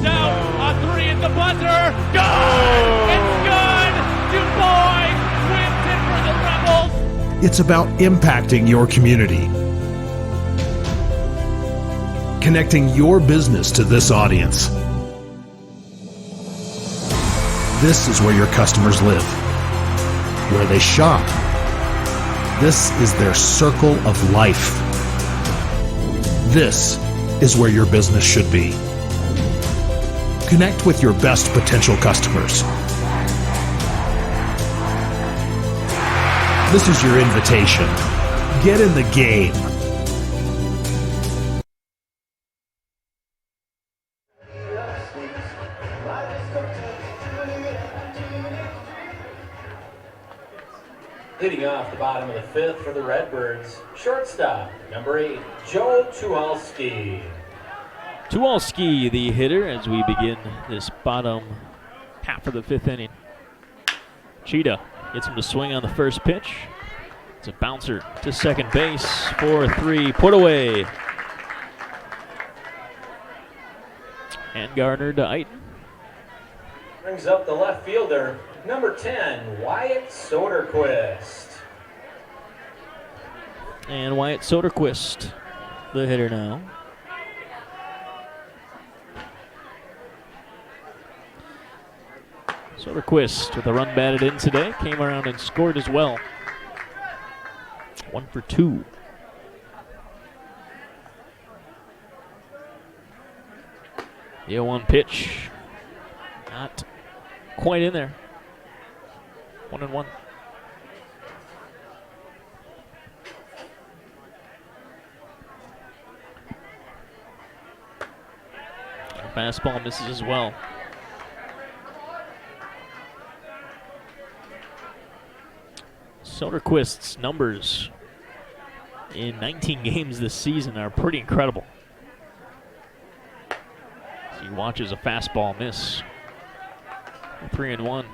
Down on three at the buzzer. Good! It's good! DuBois wins it for the Rebels. It's about impacting your community, connecting your business to this audience. This is where your customers live, where they shop. This is their circle of life. This is where your business should be. Connect with your best potential customers. This is your invitation. Get in the game. Leading off the bottom of the fifth for the Redbirds, shortstop, number 8, Joe Tuwalski. Tuwalski, the hitter, as we begin this bottom half of the fifth inning. Cheetah gets him to swing on the first pitch. It's a bouncer to second base for 3, put away. And Gardner to Iton. Brings up the left fielder, number 10, Wyatt Soderquist. And Wyatt Soderquist, the hitter now. Soderquist with a run batted in today. Came around and scored as well. 1 for 2. The 0-1 pitch. Not quite in there. 1-1. Fastball misses as well. Soderquist's numbers in 19 games this season are pretty incredible. As he watches a fastball miss. 3-1.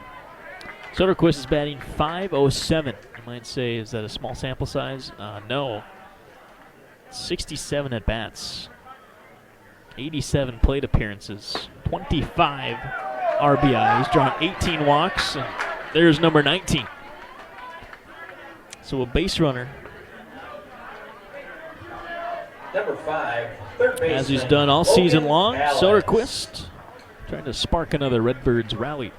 Soderquist is batting .507. You might say, is that a small sample size? No. 67 at bats. 87 plate appearances. 25 RBI. He's drawn 18 walks. And there's number 19. So a base runner. Number 5, third baseman, as he's done all season Logan long. Alex. Soderquist trying to spark another Redbirds rally.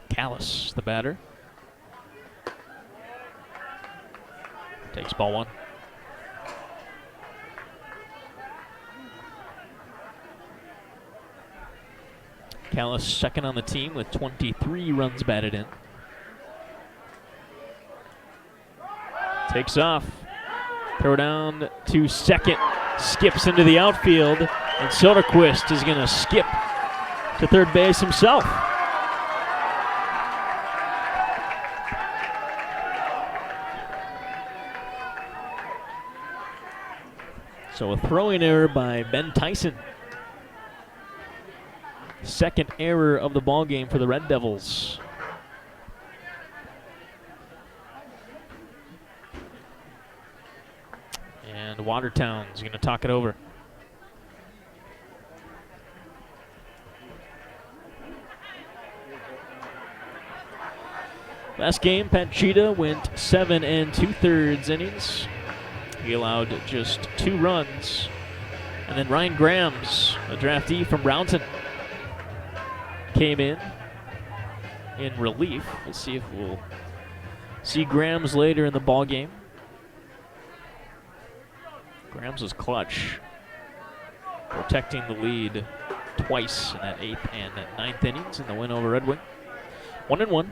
Callis, the batter. Takes ball 1. Callis second on the team with 23 runs batted in. Takes off. Throw down to second. Skips into the outfield. And Soderquist is going to skip to third base himself. So a throwing error by Ben Tyson. Second error of the ball game for the Red Devils. And Watertown's going to talk it over. Last game, Pat Cheetah went 7 2/3 innings. He allowed just 2 runs. And then Ryan Grams, a draftee from Brownton, came in relief. We'll see if we'll see Grams later in the ball game. Grams was clutch, protecting the lead twice in that 8th and that 9th innings in the win over Red Wing. 1-1.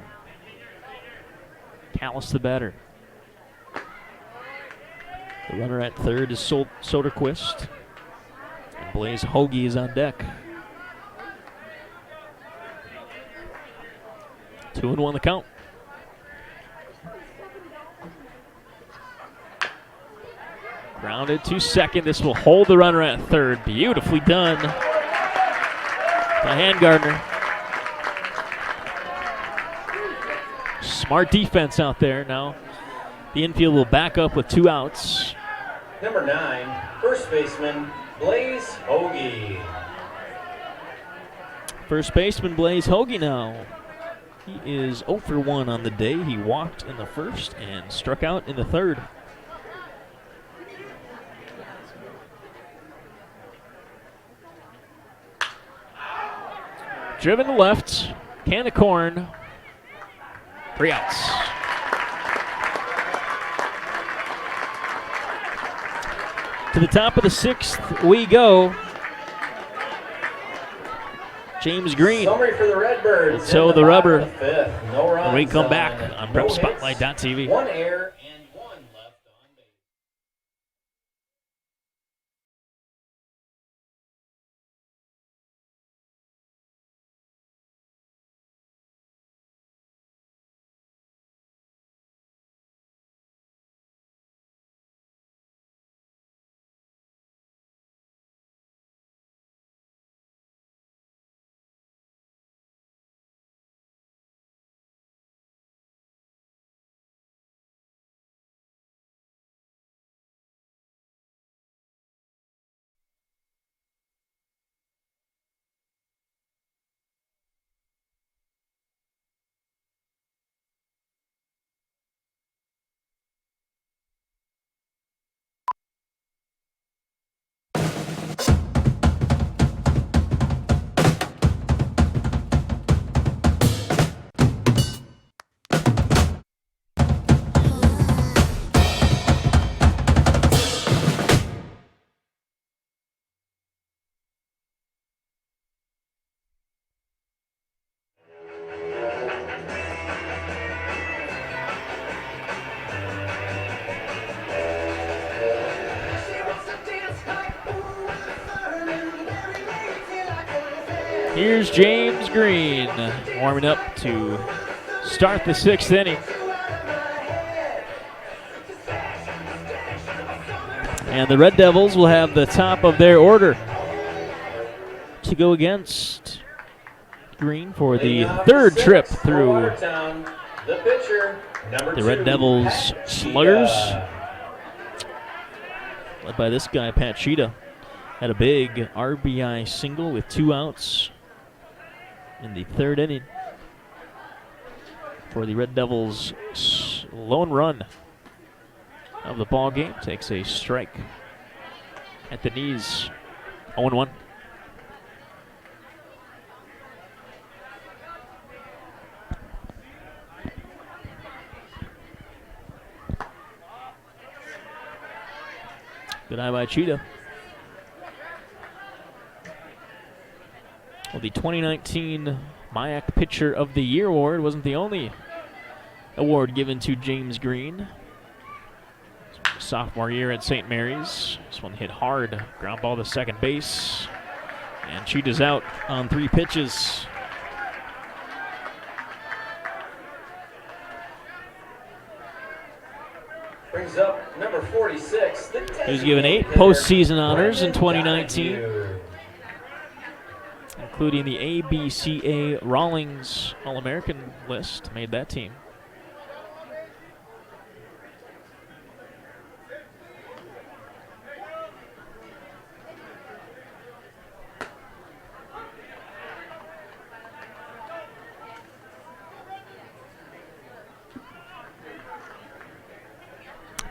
Callis the batter. The runner at third is Soderquist. And Blaze Hogey is on deck. 2-1 the count. Grounded to second. This will hold the runner at third. Beautifully done by Handgardner. Smart defense out there. Now the infield will back up with 2 outs. Number 9, first baseman, Blaze Hogey. First baseman Blaze Hogey now. He is 0 for 1 on the day. He walked in the first and struck out in the third. Driven to left, can of corn, 3 outs. To the top of the 6th we go. James Green. Summary for the Redbirds. And so the rubber. The 5th. No runs. When we come back on no PrepSpotlight.tv. 1 error and 1 left on base. Here's James Green warming up to start the 6th inning. And the Red Devils will have the top of their order to go against Green for the 3rd trip through Watertown, the pitcher, number the Red 2, Devils sluggers. Led by this guy, Pat Cheetah. Had a big RBI single with 2 outs in the 3rd inning for the Red Devils' lone run of the ball game. Takes a strike at the knees. 0-1. Good eye by Cheetah. Well, the 2019 MIAC Pitcher of the Year award wasn't the only award given to James Green. Sophomore year at St. Mary's. This one hit hard. Ground ball to second base. And Cheetah's out on 3 pitches. Brings up number 46. He was given 8 postseason honors in 2019, including the ABCA Rawlings All-American list. Made that team.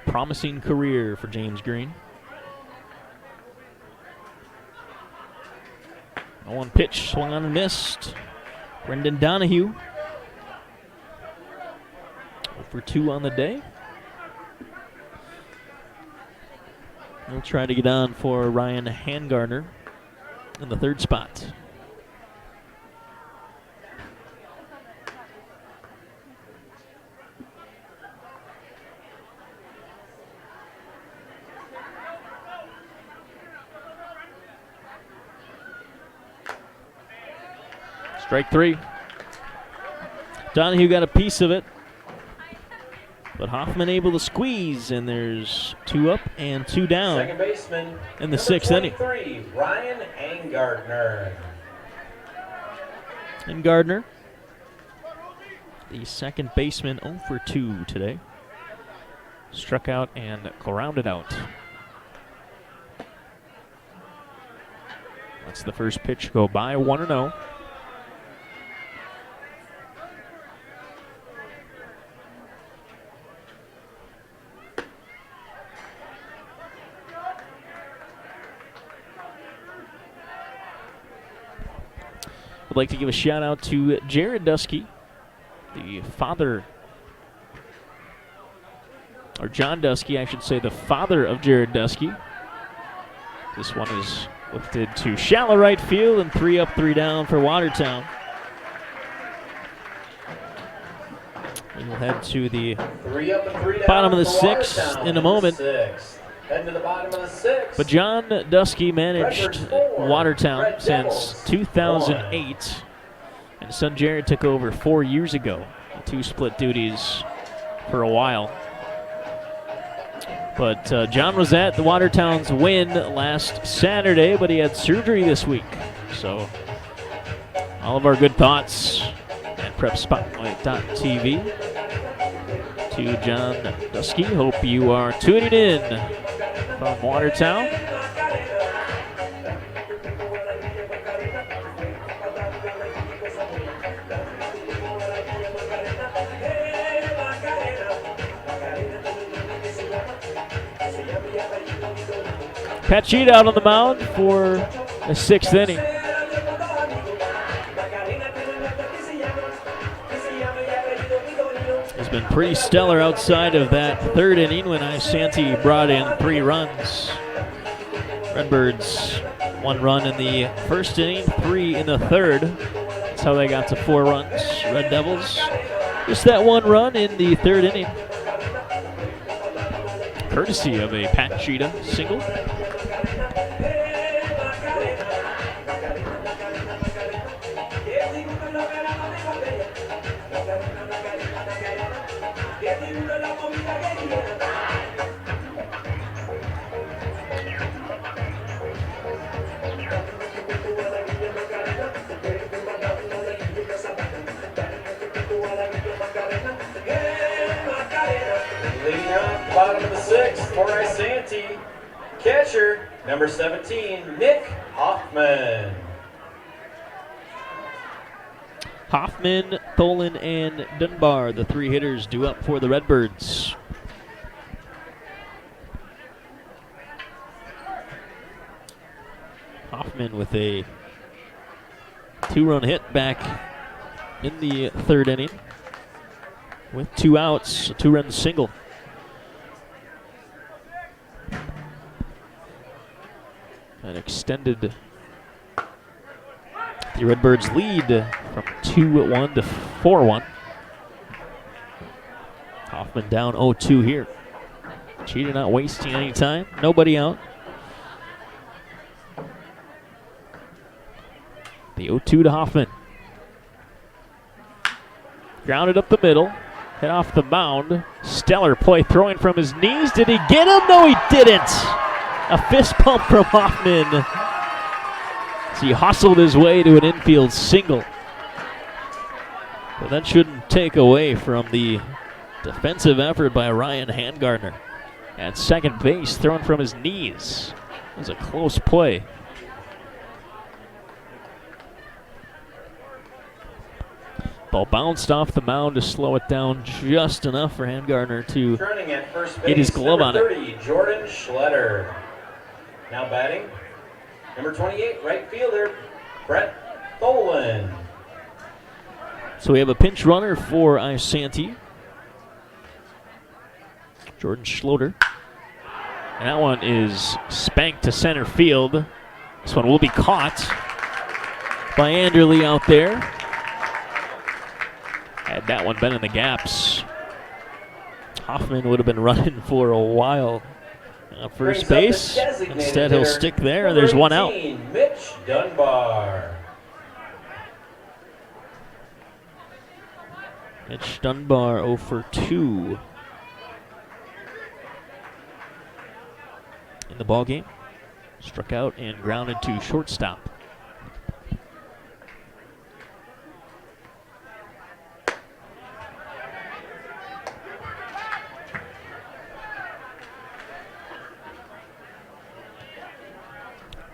Promising career for James Green. 1 pitch, swung on and missed. Brendan Donahue. 0 for 2 on the day. We'll try to get on for Ryan Hangardner in the 3rd spot. Strike 3. Donahue got a piece of it, but Hoffman able to squeeze, and there's 2 up and 2 down. Second baseman in the 6th inning. Ryan Hangardner. And Gardner, the second baseman, 0 for 2 today. Struck out and grounded out. That's the first pitch go by, 1-0. I'd like to give a shout out to Jared Dusky, the father, or John Dusky, I should say, the father of Jared Dusky. This one is lifted to shallow right field, and 3 up, 3 down for Watertown. We will head to the bottom of the 6th in a moment. Heading to the bottom of the 6th. But John Dusky managed Watertown since 2008, and son Jared took over 4 years ago. The two split duties for a while. But John was at the Watertown's win last Saturday, but he had surgery this week. So all of our good thoughts at PrepSpotlight.tv to John Dusky. Hope you are tuning in from Watertown. Pat Cheat out on the mound for the 6th inning. Has been pretty stellar outside of that 3rd inning when Isanti brought in 3 runs. Redbirds 1 run in the 1st inning, 3 in the 3rd. That's how they got to 4 runs. Red Devils just that 1 run in the 3rd inning, courtesy of a Pat Cheetah single. Bottom of the 6th for Isanti. Catcher, number 17, Nick Hoffman. Hoffman, Tholen, and Dunbar, the 3 hitters due up for the Redbirds. Hoffman with a 2-run hit back in the 3rd inning with 2 outs, a 2-run single. And extended the Redbirds' lead from 2-1 to 4-1. Hoffman down 0-2 here. Cheetah not wasting any time. Nobody out. The 0-2 to Hoffman. Grounded up the middle. Hit off the mound. Stellar play throwing from his knees. Did he get him? No, he didn't. A fist pump from Hoffman as he hustled his way to an infield single. But that shouldn't take away from the defensive effort by Ryan Handgardner at second base, thrown from his knees. It was a close play. Ball bounced off the mound to slow it down just enough for Handgardner to get his glove on it. Jordan Schletter. Now batting, number 28, right fielder, Brett Tholen. So we have a pinch runner for Isanti, Jordan Schloter. And that one is spanked to center field. This one will be caught by Anderle out there. Had that one been in the gaps, Hoffman would have been running for a while. First base. Instead, he'll stick there. There's 1 out. Mitch Dunbar. Mitch Dunbar 0 for 2 in the ballgame. Struck out and grounded to shortstop.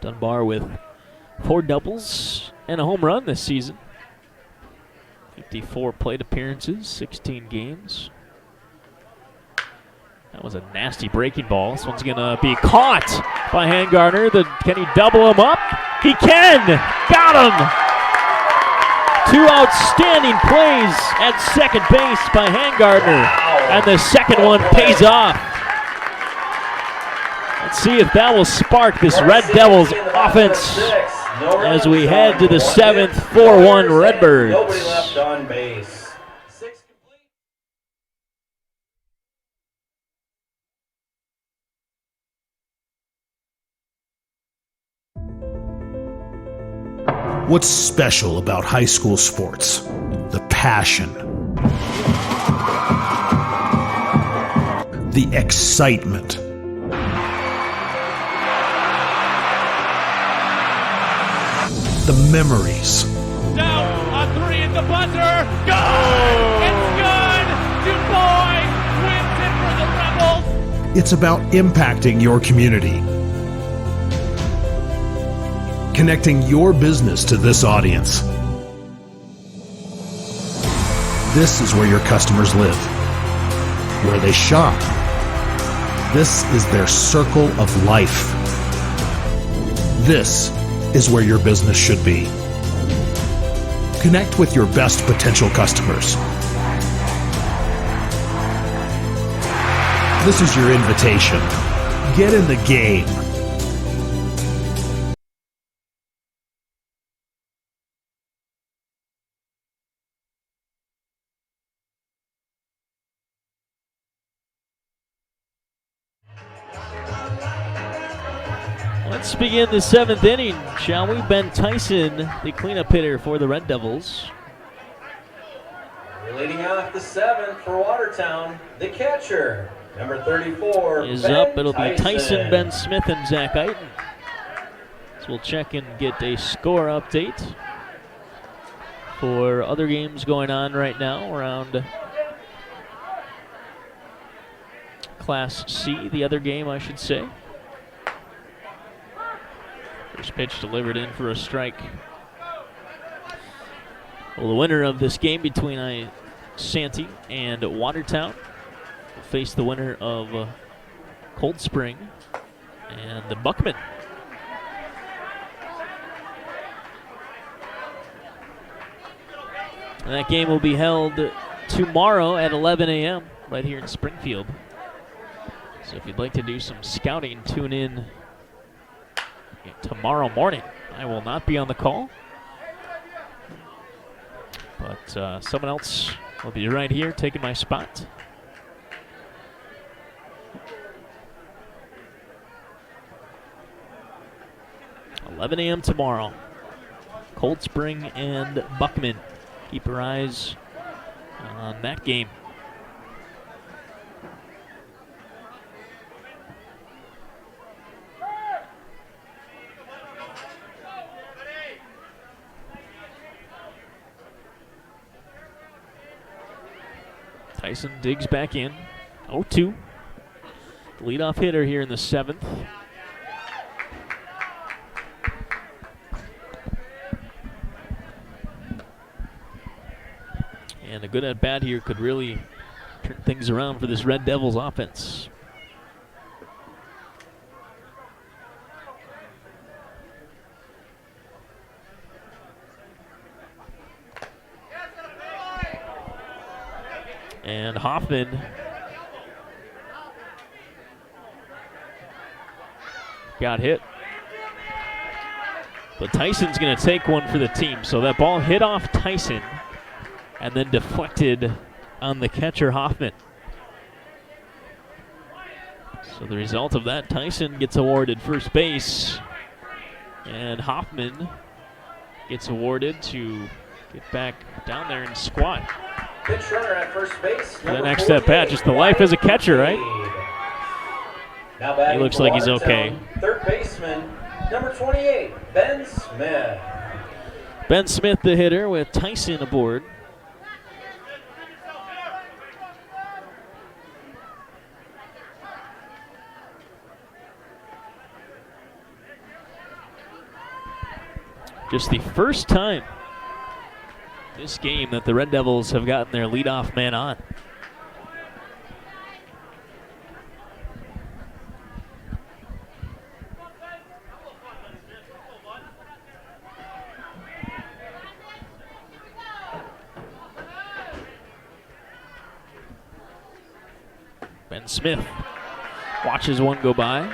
Dunbar with 4 doubles and a home run this season. 54 plate appearances, 16 games. That was a nasty breaking ball. This one's going to be caught by Handgartner. Can he double him up? He can! Got him! 2 outstanding plays at second base by Handgartner. And the second one pays off. Let's see if that will spark this Red Devils offense as we head to the 7th, 4-1 Redbirds. Nobody left on base. 6 complete. What's special about high school sports? The passion, the excitement, the memories. Down on 3 at the buzzer. Good! It's good! DuBois wins it for the Rebels. It's about impacting your community, connecting your business to this audience. This is where your customers live, where they shop. This is their circle of life. This is where your business should be. Connect with your best potential customers. This is your invitation. Get in the game. Let's begin the 7th inning, shall we? Ben Tyson, the cleanup hitter for the Red Devils. Leading off the 7th for Watertown, the catcher, number 34, Is Ben up. It'll be Tyson, Ben Smith, and Zach Eiten. So we'll check and get a score update for other games going on right now around Class C, the other game, I should say. First pitch delivered in for a strike. Well, the winner of this game between Isanti and Watertown will face the winner of Cold Spring and the Buckman. And that game will be held tomorrow at 11 a.m. right here in Springfield. So if you'd like to do some scouting, tune in tomorrow morning. I will not be on the call, but someone else will be right here taking my spot. – 11 a.m. tomorrow. Cold Spring and Buckman. Keep your eyes on that game. Tyson digs back in. 0-2. Leadoff hitter here in the 7th. And a good at-bat here could really turn things around for this Red Devils offense. And Hoffman got hit. But Tyson's going to take one for the team. So that ball hit off Tyson and then deflected on the catcher, Hoffman. So the result of that, Tyson gets awarded first base. And Hoffman gets awarded to get back down there and squat. Pitch runner at first base. The next at bat, just the life as a catcher, right? Now batting He looks for like he's Watertown, okay. Third baseman, number 28, Ben Smith. Ben Smith, the hitter, with Tyson aboard. Just the first time this game that the Red Devils have gotten their leadoff man on. Ben Smith watches one go by.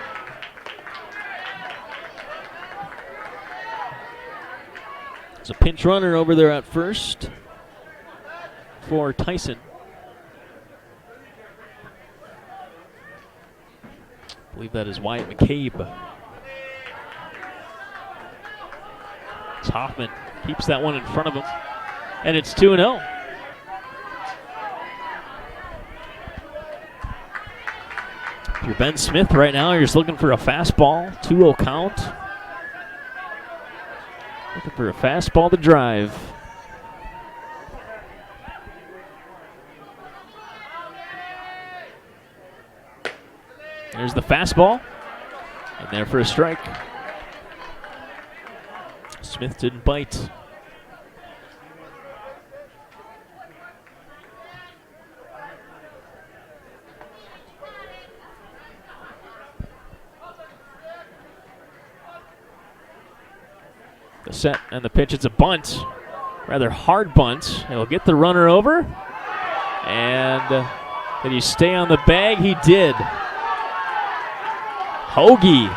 There's a pinch runner over there at first for Tyson. I believe that is Wyatt McCabe. It's Hoffman. Keeps that one in front of him. And it's 2-0. If you're Ben Smith right now, you're just looking for a fastball, 2-0 count. Looking for a fastball to drive. There's the fastball. And there for a strike. Smith didn't bite. The set and the pitch, it's a bunt. Rather hard bunt. He'll get the runner over. And did he stay on the bag? He did. Hogey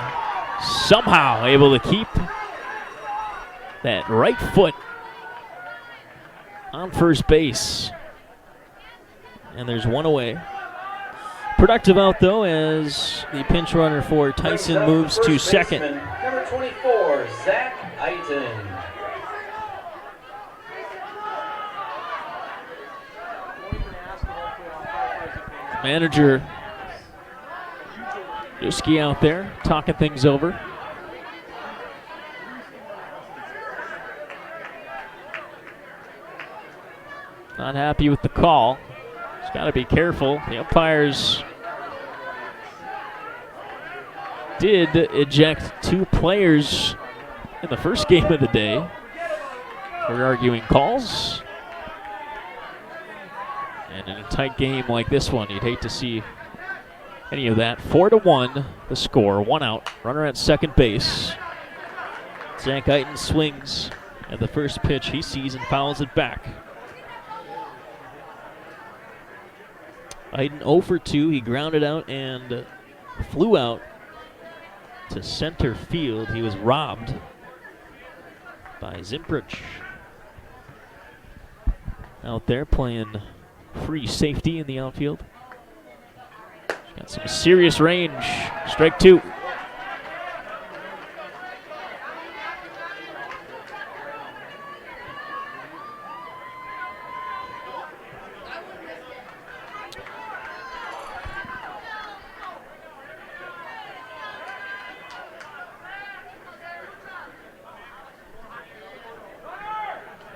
somehow able to keep that right foot on first base. And there's one away. Productive out, though, as the pinch runner for Tyson moves to second. Number 24, Zach Iton. Manager Yuski out there talking things over. Not happy with the call. He's got to be careful. The umpires did eject 2 players in the first game of the day. We're arguing calls. And in a tight game like this one, you'd hate to see any of that. 4-1 the score, 1 out. Runner at second base. Zach Iton swings at the first pitch he sees and fouls it back. Iton 0 for 2. He grounded out and flew out to center field. He was robbed by Zimprich. Out there playing free safety in the outfield. Got some serious range. Strike 2.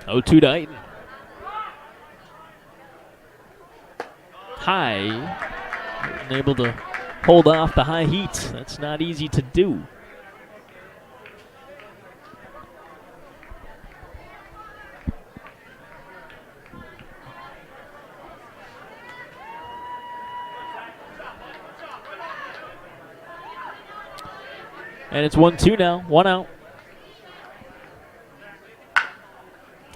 Oh, 2 to Iton. High. Able to hold off the high heat. That's not easy to do. And it's 1-2 now. 1 out.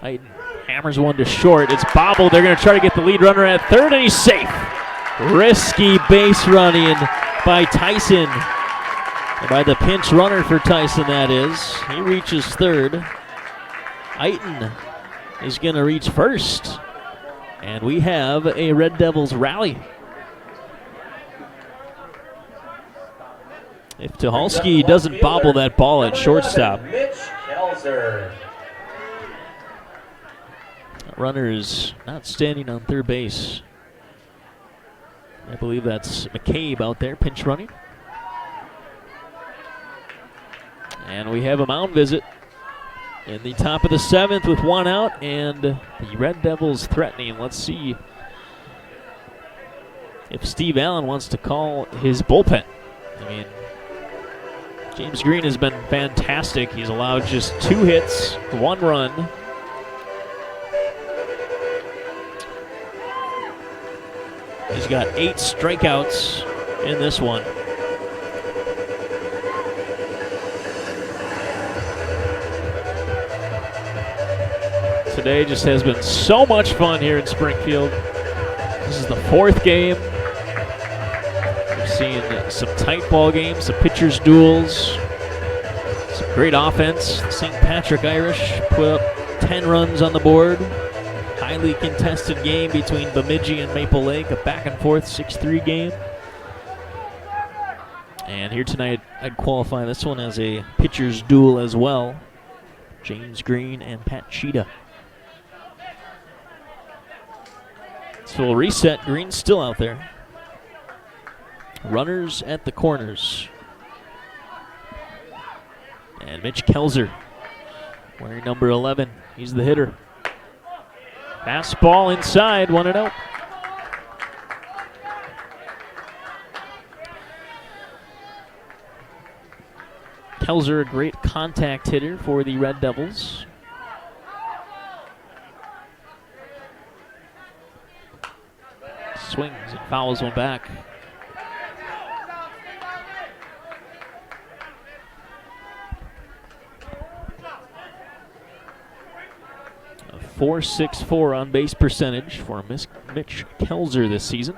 Iton hammers one to short. It's bobbled. They're going to try to get the lead runner at third, and he's safe. Risky base running by Tyson. By the pinch runner for Tyson, that is. He reaches third. Iton is going to reach first. And we have a Red Devils rally. If Tucholsky doesn't bobble that ball at shortstop. Mitch Kelser. Runner is not standing on third base. I believe that's McCabe out there, pinch running. And we have a mound visit in the top of the 7th with 1 out, and the Red Devils threatening. Let's see if Steve Allen wants to call his bullpen. I mean, James Green has been fantastic. He's allowed just 2 hits, 1 run. He's got 8 strikeouts in this one. Today just has been so much fun here in Springfield. This is the 4th game. We've seen some tight ball games, some pitchers' duels, some great offense. The St. Patrick Irish put up 10 runs on the board. Highly contested game between Bemidji and Maple Lake, a back-and-forth 6-3 game. And here tonight, I'd qualify this one as a pitcher's duel as well. James Green and Pat Cheetah. So we'll reset. Green's still out there. Runners at the corners. And Mitch Kelser, wearing number 11. He's the hitter. Fastball inside, 1-0. Kelser, a great contact hitter for the Red Devils. Swings and fouls one back. A .464 on base percentage for Mitch Kelser this season.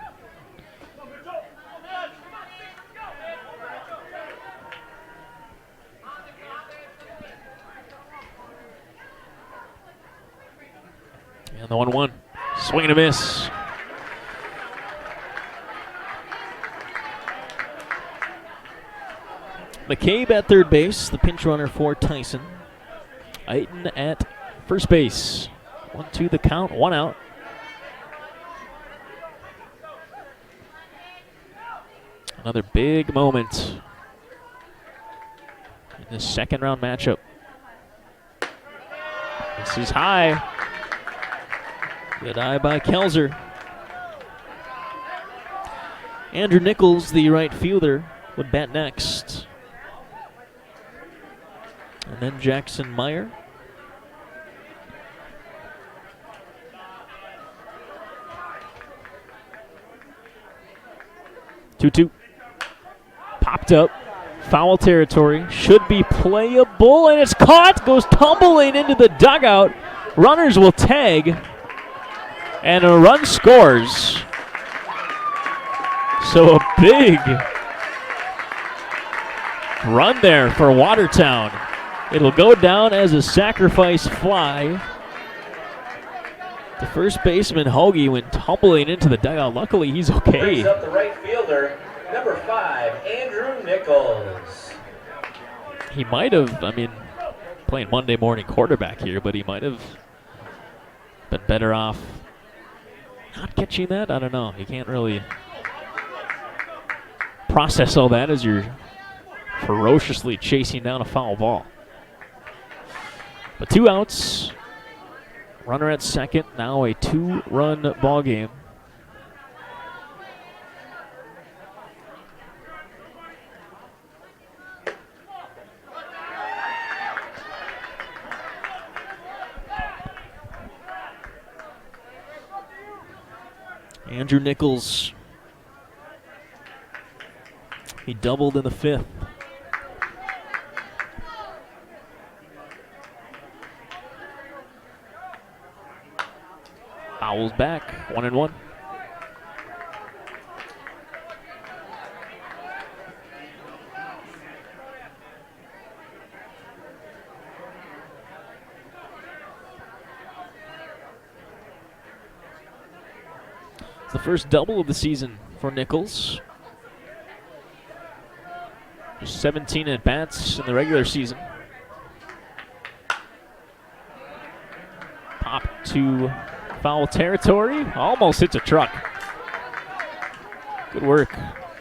And the 1-1. Swing and a miss. McCabe at third base, the pinch runner for Tyson. Aiton at first base. 1-2 the count, 1 out. Another big moment in this second round matchup. This is high. Good eye by Kelser. Andrew Nichols, the right fielder, would bat next. And then Jackson Meyer. Two-two. Popped up. Foul territory. Should be playable, and it's caught. Goes tumbling into the dugout. Runners will tag. And a run scores. So a big run there for Watertown. It'll go down as a sacrifice fly. The first baseman, Hogey, went tumbling into the dugout. Luckily, he's okay. Brings up the right fielder, number 5, Andrew Nichols. He might have, playing Monday morning quarterback here, but he might have been better off not catching that. I don't know. You can't really process all that as you're ferociously chasing down a foul ball. But 2 outs. Runner at second. Now a 2-run ball game. Andrew Nichols. He doubled in the 5th. Fouls back, 1-1. It's the first double of the season for Nichols. Just 17 at-bats in the regular season. Pop to foul territory. Almost hits a truck. Good work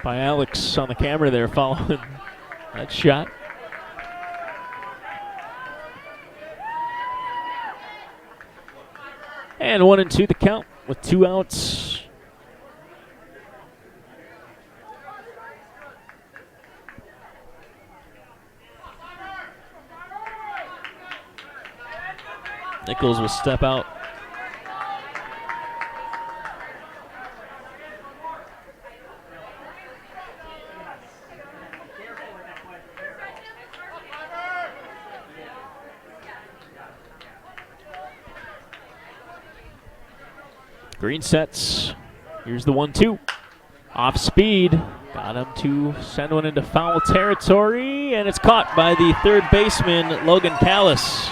by Alex on the camera there following that shot. And 1-2 the count with 2 outs. Nichols will step out. Green sets. Here's the 1-2. Off speed. Got him to send one into foul territory, and it's caught by the third baseman, Logan Callis.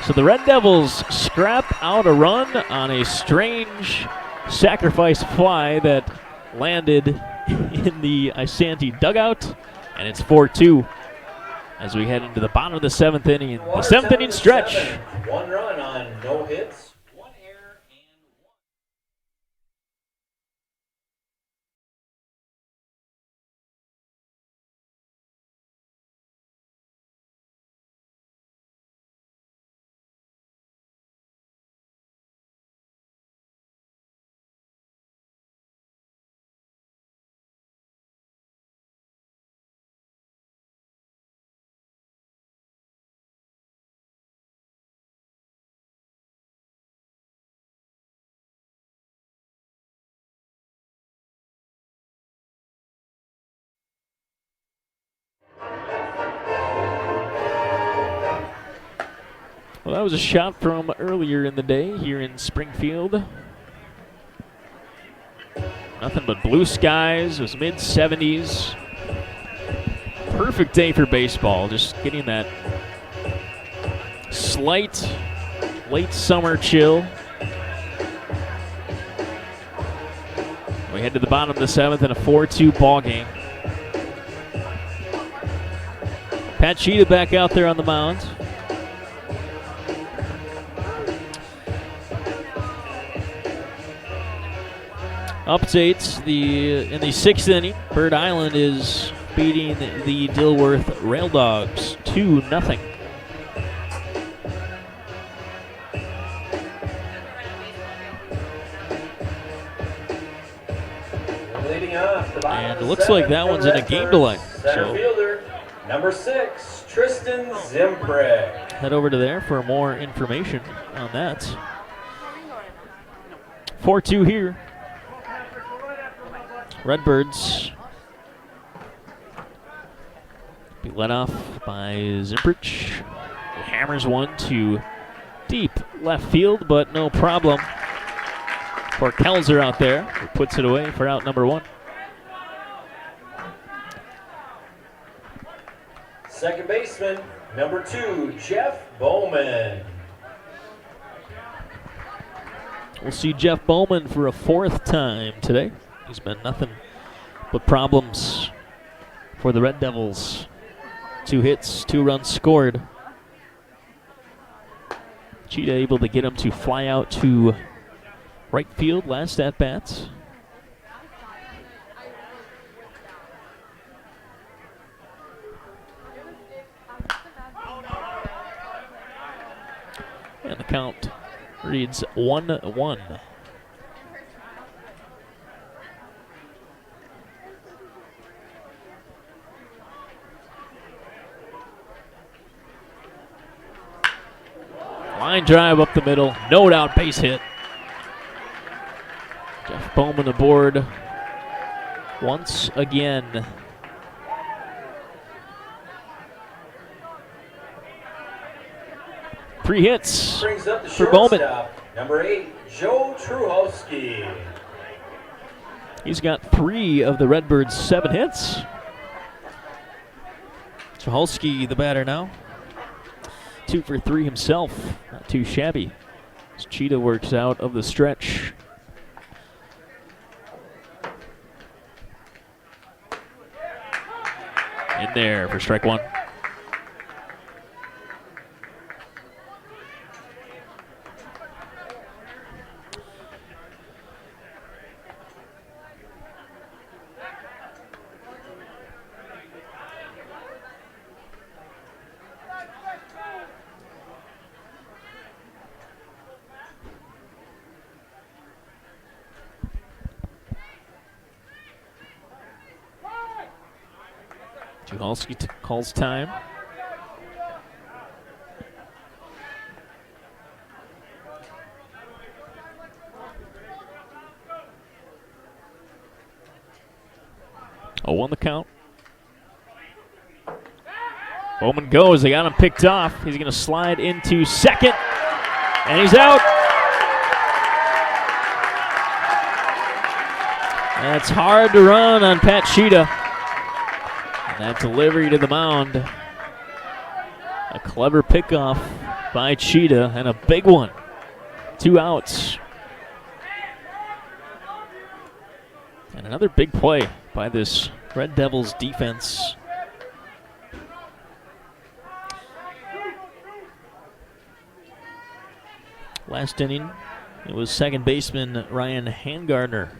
So the Red Devils scrap out a run on a strange sacrifice fly that landed in the Isanti dugout, and it's 4-2 as we head into the bottom of the seventh inning. The seventh inning stretch. 1 run on no hits. Well, that was a shot from earlier in the day here in Springfield. Nothing but blue skies. It was mid-70s. Perfect day for baseball. Just getting that slight late summer chill. We head to the bottom of the seventh in a 4-2 ball game. Pat Cheetah back out there on the mound. Updates in the sixth inning. Bird Island is beating the Dilworth Rail Dogs 2-0. Leading off the bottom And of it the looks like seventh that for one's in a Redbirds, game delay. Center So fielder, number 6, Tristan Zimprek. head over to there for more information on that. 4-2 here. Redbirds be led off by Zimprich. Hammers one to deep left field, but no problem for Kelser out there, who puts it away for out number 1. Second baseman, number 2, Jeff Bowman. We'll see Jeff Bowman for a 4th time today. He's been nothing but problems for the Red Devils. 2 hits, 2 runs scored. Cheetah able to get him to fly out to right field last at bats. And the count reads 1-1. Line drive up the middle, no doubt base hit. Jeff Bowman aboard once again. Three hits Brings up the for Bowman. shortstop, number 8, Joe Truhowski. He's got 3 of the Redbirds' 7 hits. Truhowski, the batter now. 2 for 3 himself. Not too shabby as Cheetah works out of the stretch. In there for strike 1. Juhalski calls time. 0-1 the count. Bowman goes. They got him picked off. He's going to slide into second, and he's out. That's hard to run on Pat Sheeta. And that delivery to the mound. A clever pickoff by Cheetah and a big one. 2 outs. And another big play by this Red Devils defense. Last inning, it was second baseman Ryan Handgardner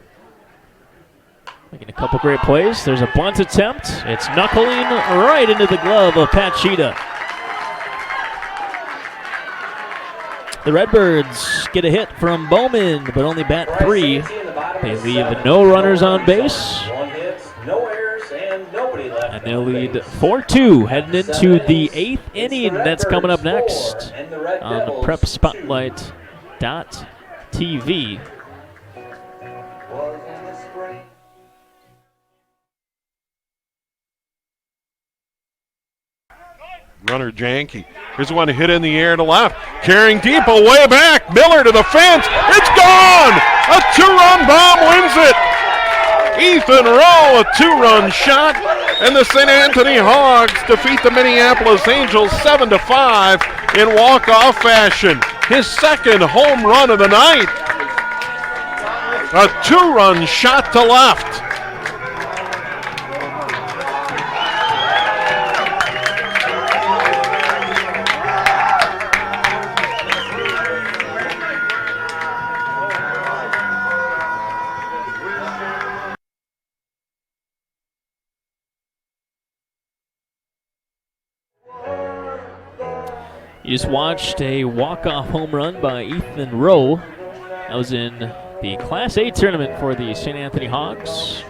making a couple great plays. There's a bunt attempt. It's knuckling right into the glove of Pat Sheeta. The Redbirds get a hit from Bowman, but only bat 3. They leave no runners on base. And they'll lead 4-2 heading into the 8th inning. That's coming up next on PrepSpotlight.tv. Runner Janke. Here's one hit in the air to left. Carrying deep away back. Miller to the fence. It's gone! A 2-run bomb wins it. Ethan Rowe, a 2-run shot. And the St. Anthony Hogs defeat the Minneapolis Angels 7-5 in walk-off fashion. His second home run of the night. A 2-run shot to left. You just watched a walk-off home run by Ethan Rowe. That was in the Class A tournament for the St. Anthony Hogs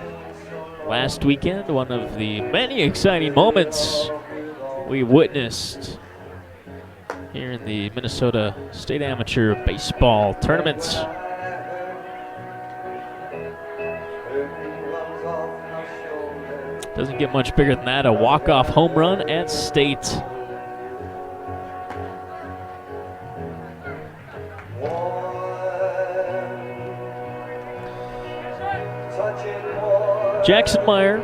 last weekend. One of the many exciting moments we witnessed here in the Minnesota State Amateur Baseball Tournament. Doesn't get much bigger than that. A walk-off home run at state. Jackson Meyer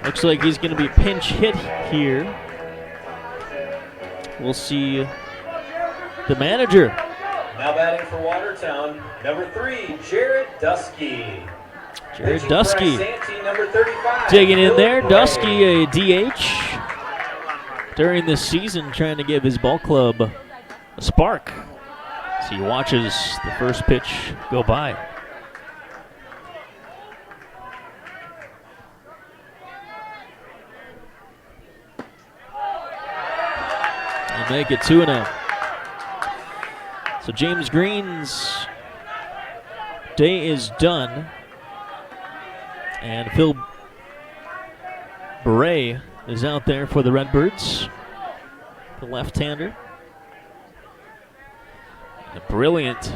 looks like he's going to be pinch hit here. We'll see the manager. Now batting for Watertown, number 3, Jared Dusky. Jared Dusky number 35. digging in there. Dusky, a DH during this season, trying to give his ball club a spark. As he watches the first pitch go by. And make it 2-0. So James Green's day is done. And Phil Bray is out there for the Redbirds, the left-hander. A brilliant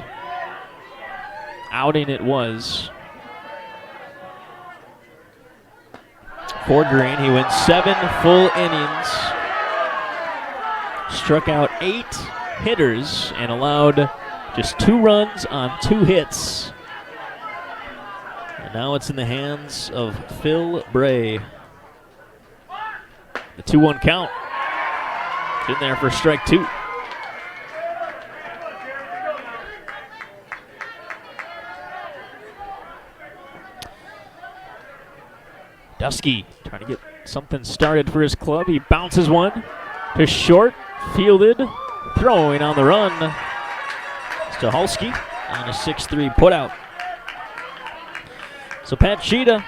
outing it was for Green. He went 7 full innings, struck out 8 hitters, and allowed just 2 runs on 2 hits. And now it's in the hands of Phil Bray. The 2-1 count. It's in there for strike 2. Dusky trying to get something started for his club. He bounces one to short, fielded, throwing on the run. Staholski on a 6-3 putout. So Pat Sheeta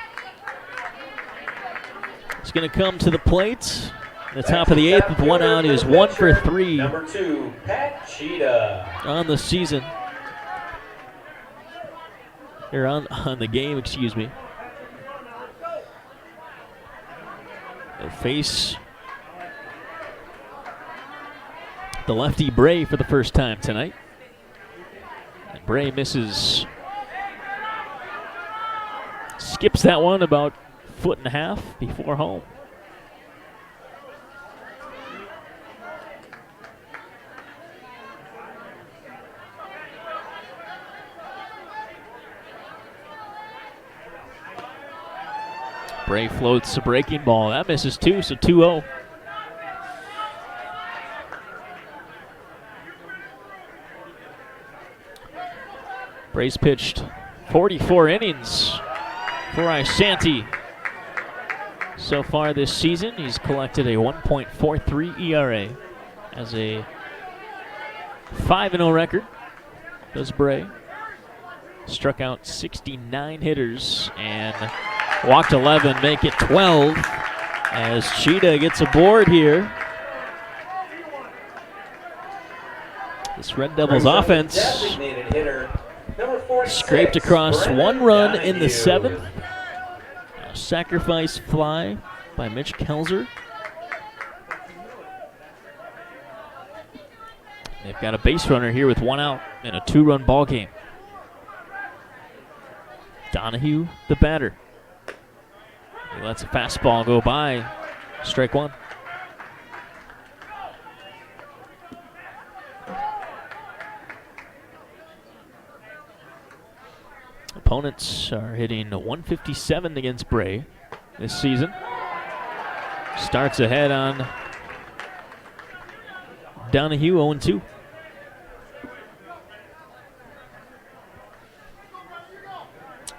is going to come to the plate. At the top of the 8th with 1 out. He is 1 for 3. Number 2, Pat Sheeta. On the season. Or on the game, excuse me. They'll face the lefty Bray for the first time tonight. And Bray misses skips that one about 1.5 feet before home. Bray floats a breaking ball. That misses too, so 2-0. Bray's pitched 44 innings for Isanti. So far this season, he's collected a 1.43 ERA. As a 5-0 record, does Bray. Struck out 69 hitters and walked 11, make it 12 as Cheetah gets aboard here. This Red Devils offense scraped across 1 run in the 7th. A sacrifice fly by Mitch Kelser. They've got a base runner here with 1 out in a 2-run ball game. Donahue, the batter. He lets a fastball go by. Strike 1. Opponents are hitting 157 against Bray this season. Starts ahead on Donahue, 0-2.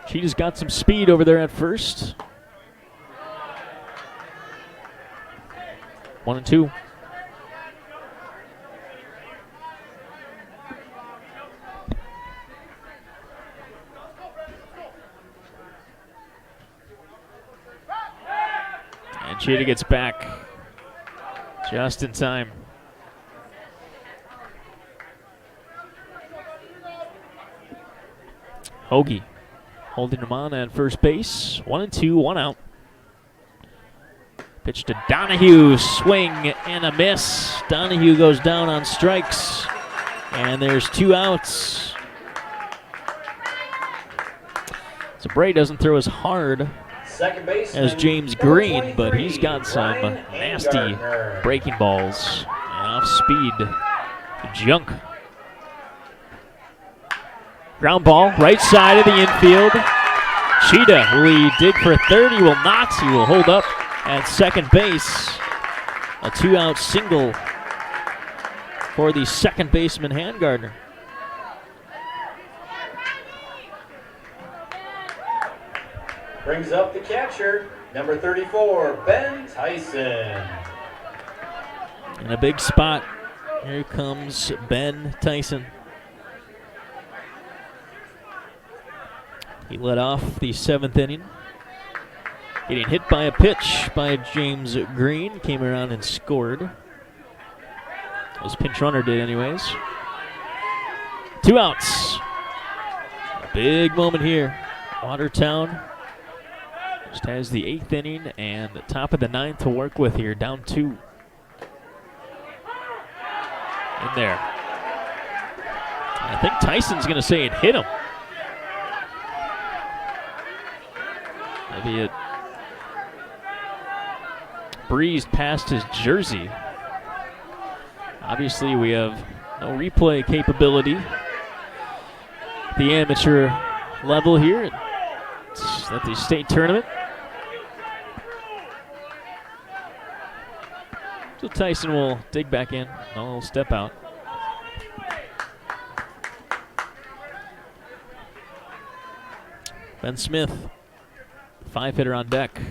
Cheetah's got some speed over there at first. 1-2. And Cheetah gets back just in time. Hogey holding him on at first base. 1-2, 1 out. Pitch to Donahue, swing and a miss. Donahue goes down on strikes, and there's 2 outs. So Bray doesn't throw as hard as James Green, but he's got some nasty breaking balls and off-speed junk. Ground ball, right side of the infield. Cheetah, will he dig for third? He will not. He will hold up at second base. A 2-out single for the second baseman, Handgardner. Brings up the catcher, number 34, Ben Tyson. In a big spot, here comes Ben Tyson. He led off the 7th inning, getting hit by a pitch by James Green. Came around and scored. His pinch runner did anyways. 2 outs. A big moment here. Watertown just has the 8th inning and the top of the 9th to work with here. Down 2. In there. I think Tyson's going to say it hit him. Maybe it breezed past his jersey. Obviously, we have no replay capability at the amateur level here at the state tournament. So Tyson will dig back in. No, he'll step out. Ben Smith, 5-hitter on deck.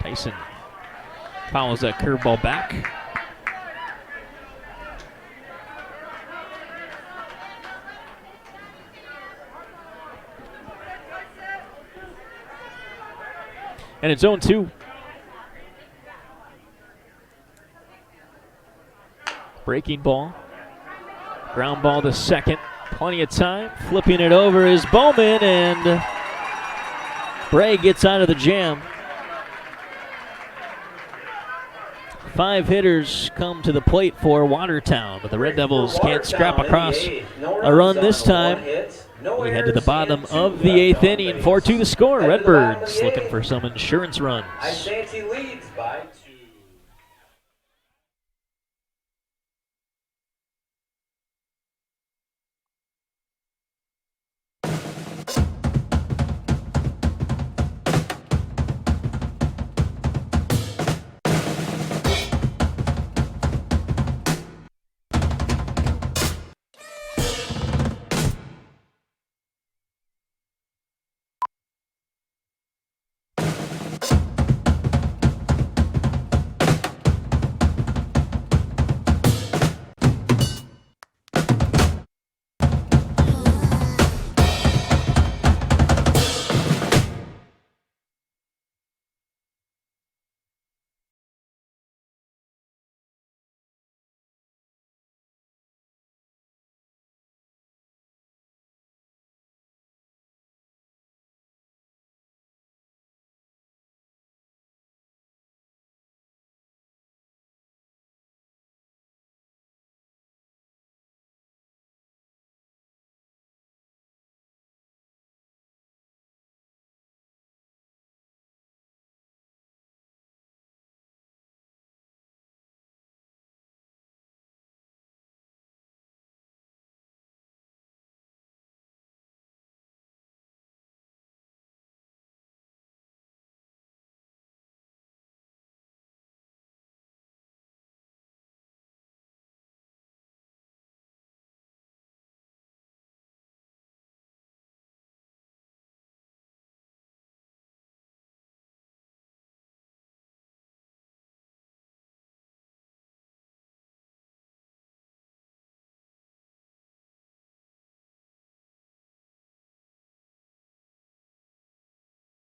Tyson follows that curveball back. And it's 0-2. Breaking ball. Ground ball to second. Plenty of time. Flipping it over is Bowman, and Bray gets out of the jam. 5 hitters come to the plate for Watertown, but the Red Devils can't scrap across a run this time. We head to the bottom of the 8th inning, 4-2 the score. Redbirds looking for some insurance runs. Isanti leads by 2.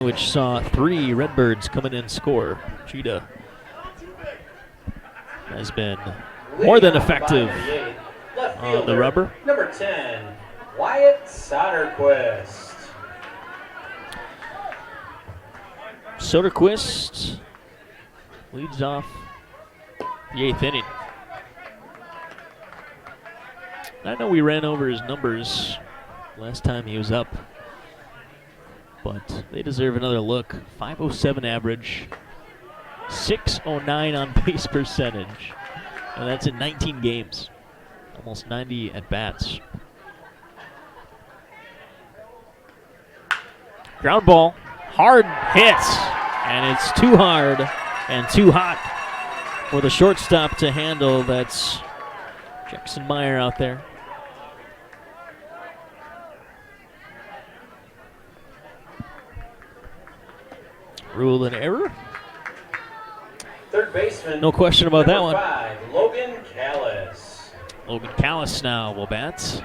Which saw 3 Redbirds come in and score. Cheetah has been more than effective on the rubber. Number 10, Wyatt Soderquist. Soderquist leads off the 8th inning. I know we ran over his numbers last time he was up, but they deserve another look. 507 average, 609 on base percentage, and that's in 19 games, almost 90 at bats. Ground ball, hard hits, and it's too hard and too hot for the shortstop to handle. That's Jackson Meyer out there. Rule and error. Third baseman. No question about that one. 5, Logan Callis. Logan Callis now will bat.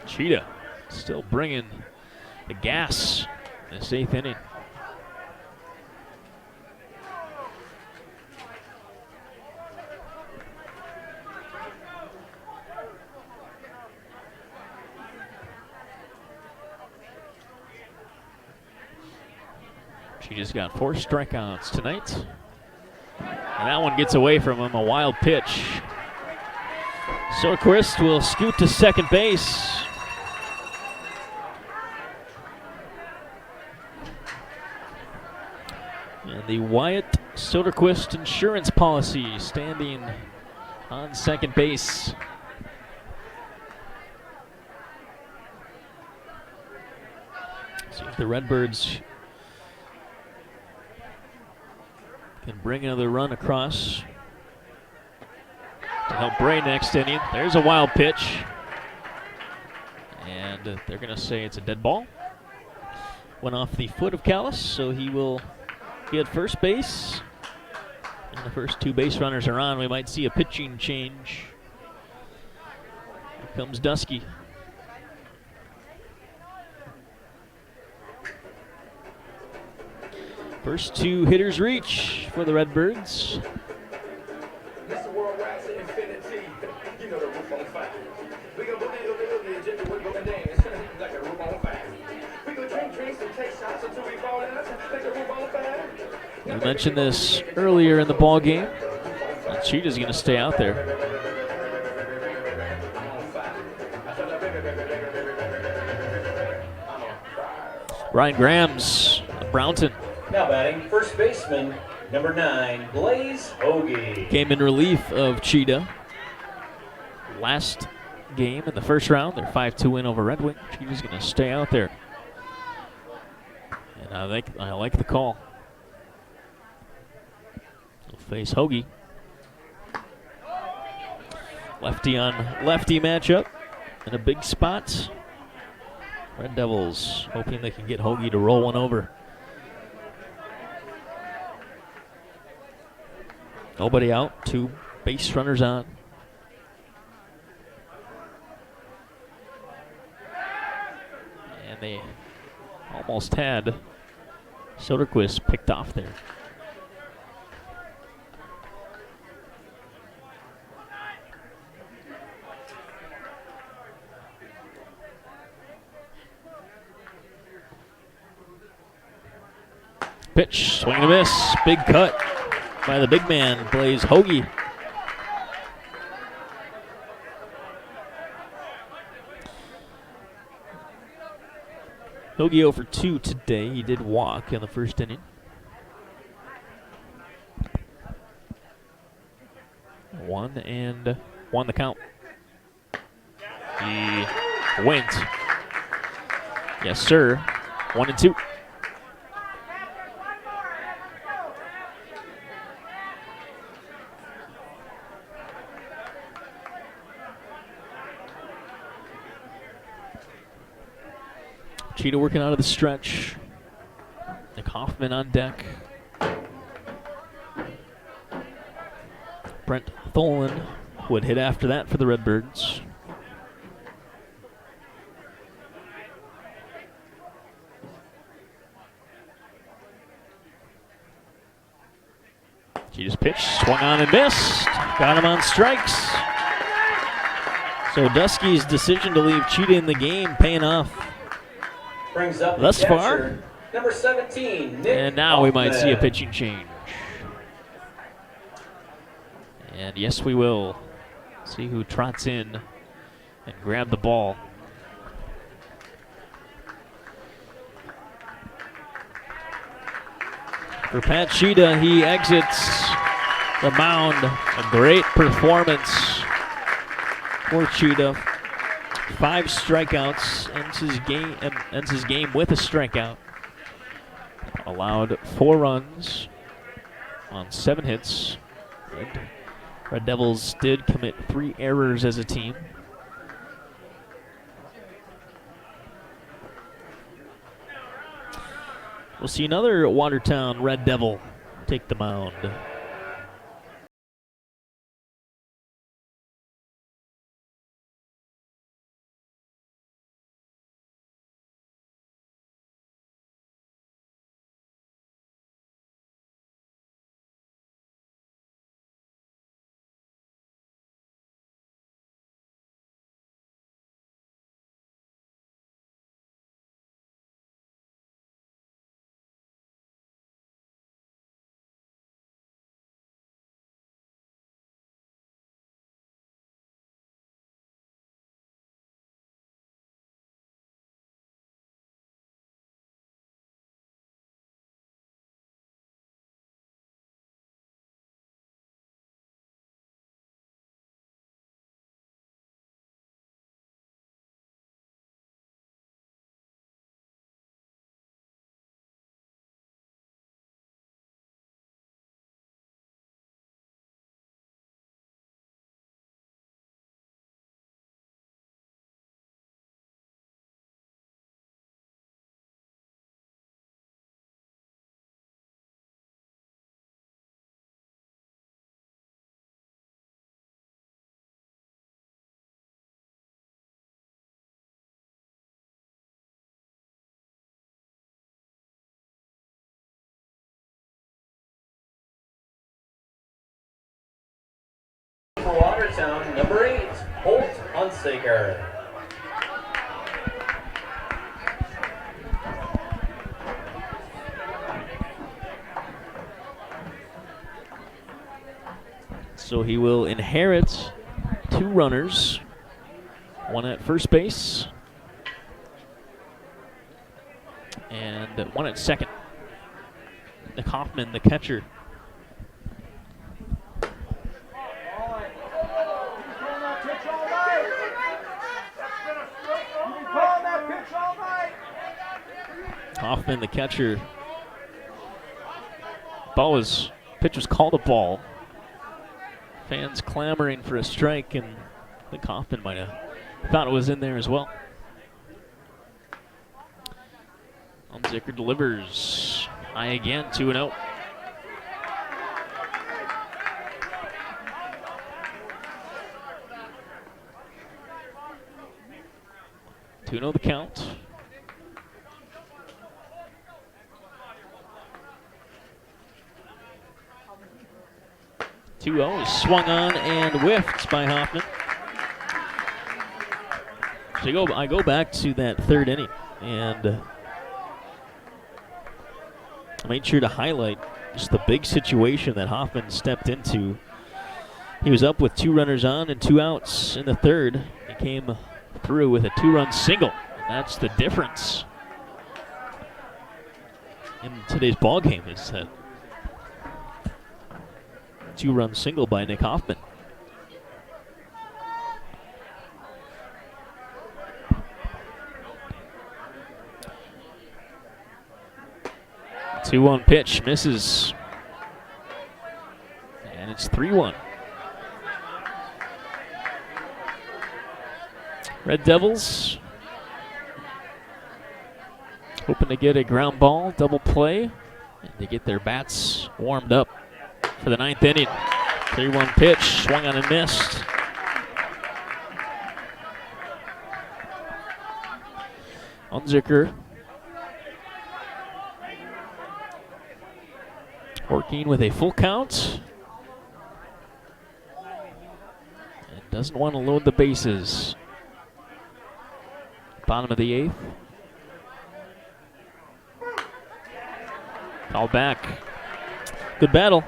Cheetah still bringing the gas in this 8th inning. She just got 4 strikeouts tonight. And that one gets away from him, a wild pitch. Soderquist will scoot to second base. And the Wyatt Soderquist insurance policy standing on second base. See if the Redbirds can bring another run across to help Bray next inning. There's a wild pitch. And they're going to say it's a dead ball. Went off the foot of Callis, so he will be at first base. And the first 2 base runners are on. We might see a pitching change. Here comes Dusky. First 2 hitters reach for the Redbirds. Mr. Worldwide We mentioned this earlier in the ball game. Cheetah's going to stay out there. Ryan Grams of Brownton. Now batting, first baseman, number 9, Blaze Hogey. Came in relief of Cheetah. Last game in the first round, their 5-2 win over Red Wing. Cheetah's going to stay out there. And I like the call. He'll face Hogey. Lefty on lefty matchup in a big spot. Red Devils hoping they can get Hogey to roll one over. Nobody out, 2 base runners on. And they almost had Soderquist picked off there. Pitch, swing and a miss. Big cut by the big man, Blaze Hogey. Hogey 0 for 2 today. He did walk in the first inning. 1-1 the count. He went. Yes, sir. 1-2. Cheetah working out of the stretch. Nick Hoffman on deck. Brent Tholen would hit after that for the Redbirds. Cheetah's pitch, swung on and missed. Got him on strikes. So Dusky's decision to leave Cheetah in the game paying off. Brings up Thus the far. catcher, number 17, Nick And now we might see a Hoffman. pitching change. And yes, we will. See who trots in and grab the ball. For Pat Cheetah, he exits the mound. A great performance for Cheetah. 5 strikeouts, ends his game with a strikeout. Allowed 4 runs on 7 hits. Red Devils did commit 3 errors as a team. We'll see another Watertown Red Devil take the mound. For Watertown, number 8, Holt Hunsaker. So he will inherit 2 runners, one at first base and one at second. Nick Hoffman, the catcher. Hoffman, the catcher. Pitch was called a ball. Fans clamoring for a strike, and I think Hoffman might have thought it was in there as well. Hunsaker delivers. High again, 2-0. The count. 2-0 is swung on and whiffed by Hoffman. So I go back to that 3rd inning, and I made sure to highlight just the big situation that Hoffman stepped into. He was up with 2 runners on and 2 outs in the 3rd. He came through with a 2-run single. That's the difference in today's ball game, is that 2-run single by Nick Hoffman. Two-one pitch misses, and it's 3-1. Red Devils hoping to get a ground ball, double play, and they get their bats warmed up for the 9th inning. 3-1 pitch, swung on and missed. Hunsaker working with a full count. And doesn't want to load the bases. Bottom of the 8th. Call back. Good battle.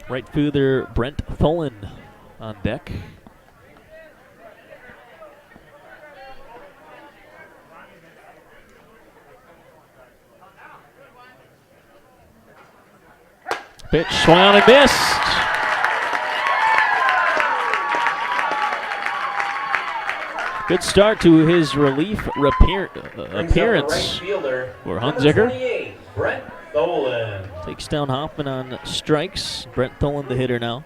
Right fielder Brent Tholen on deck. Pitch swung on and missed. Good start to his relief appearance for Hunsaker. Brent Tholen takes down Hoffman on strikes. Brent Tholen, the hitter now.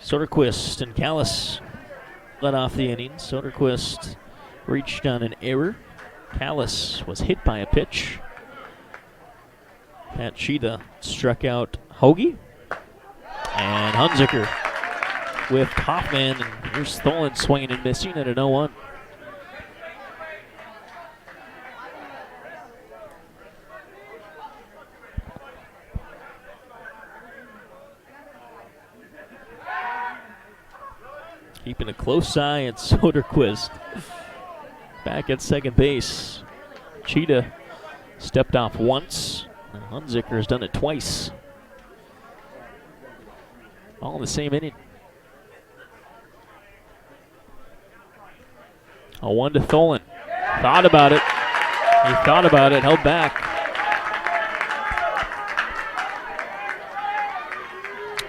Soderquist and Callis led off the inning. Soderquist reached on an error. Callis was hit by a pitch. Pat Cheetah struck out Hogey. And Hunsaker with Hoffman, and here's Tholen swinging and missing at an 0-1. Keeping a close eye at Soderquist. Back at second base. Cheetah stepped off once. Hunsaker has done it twice. All in the same inning. A 1 to Tholen. Thought about it. He thought about it, held back.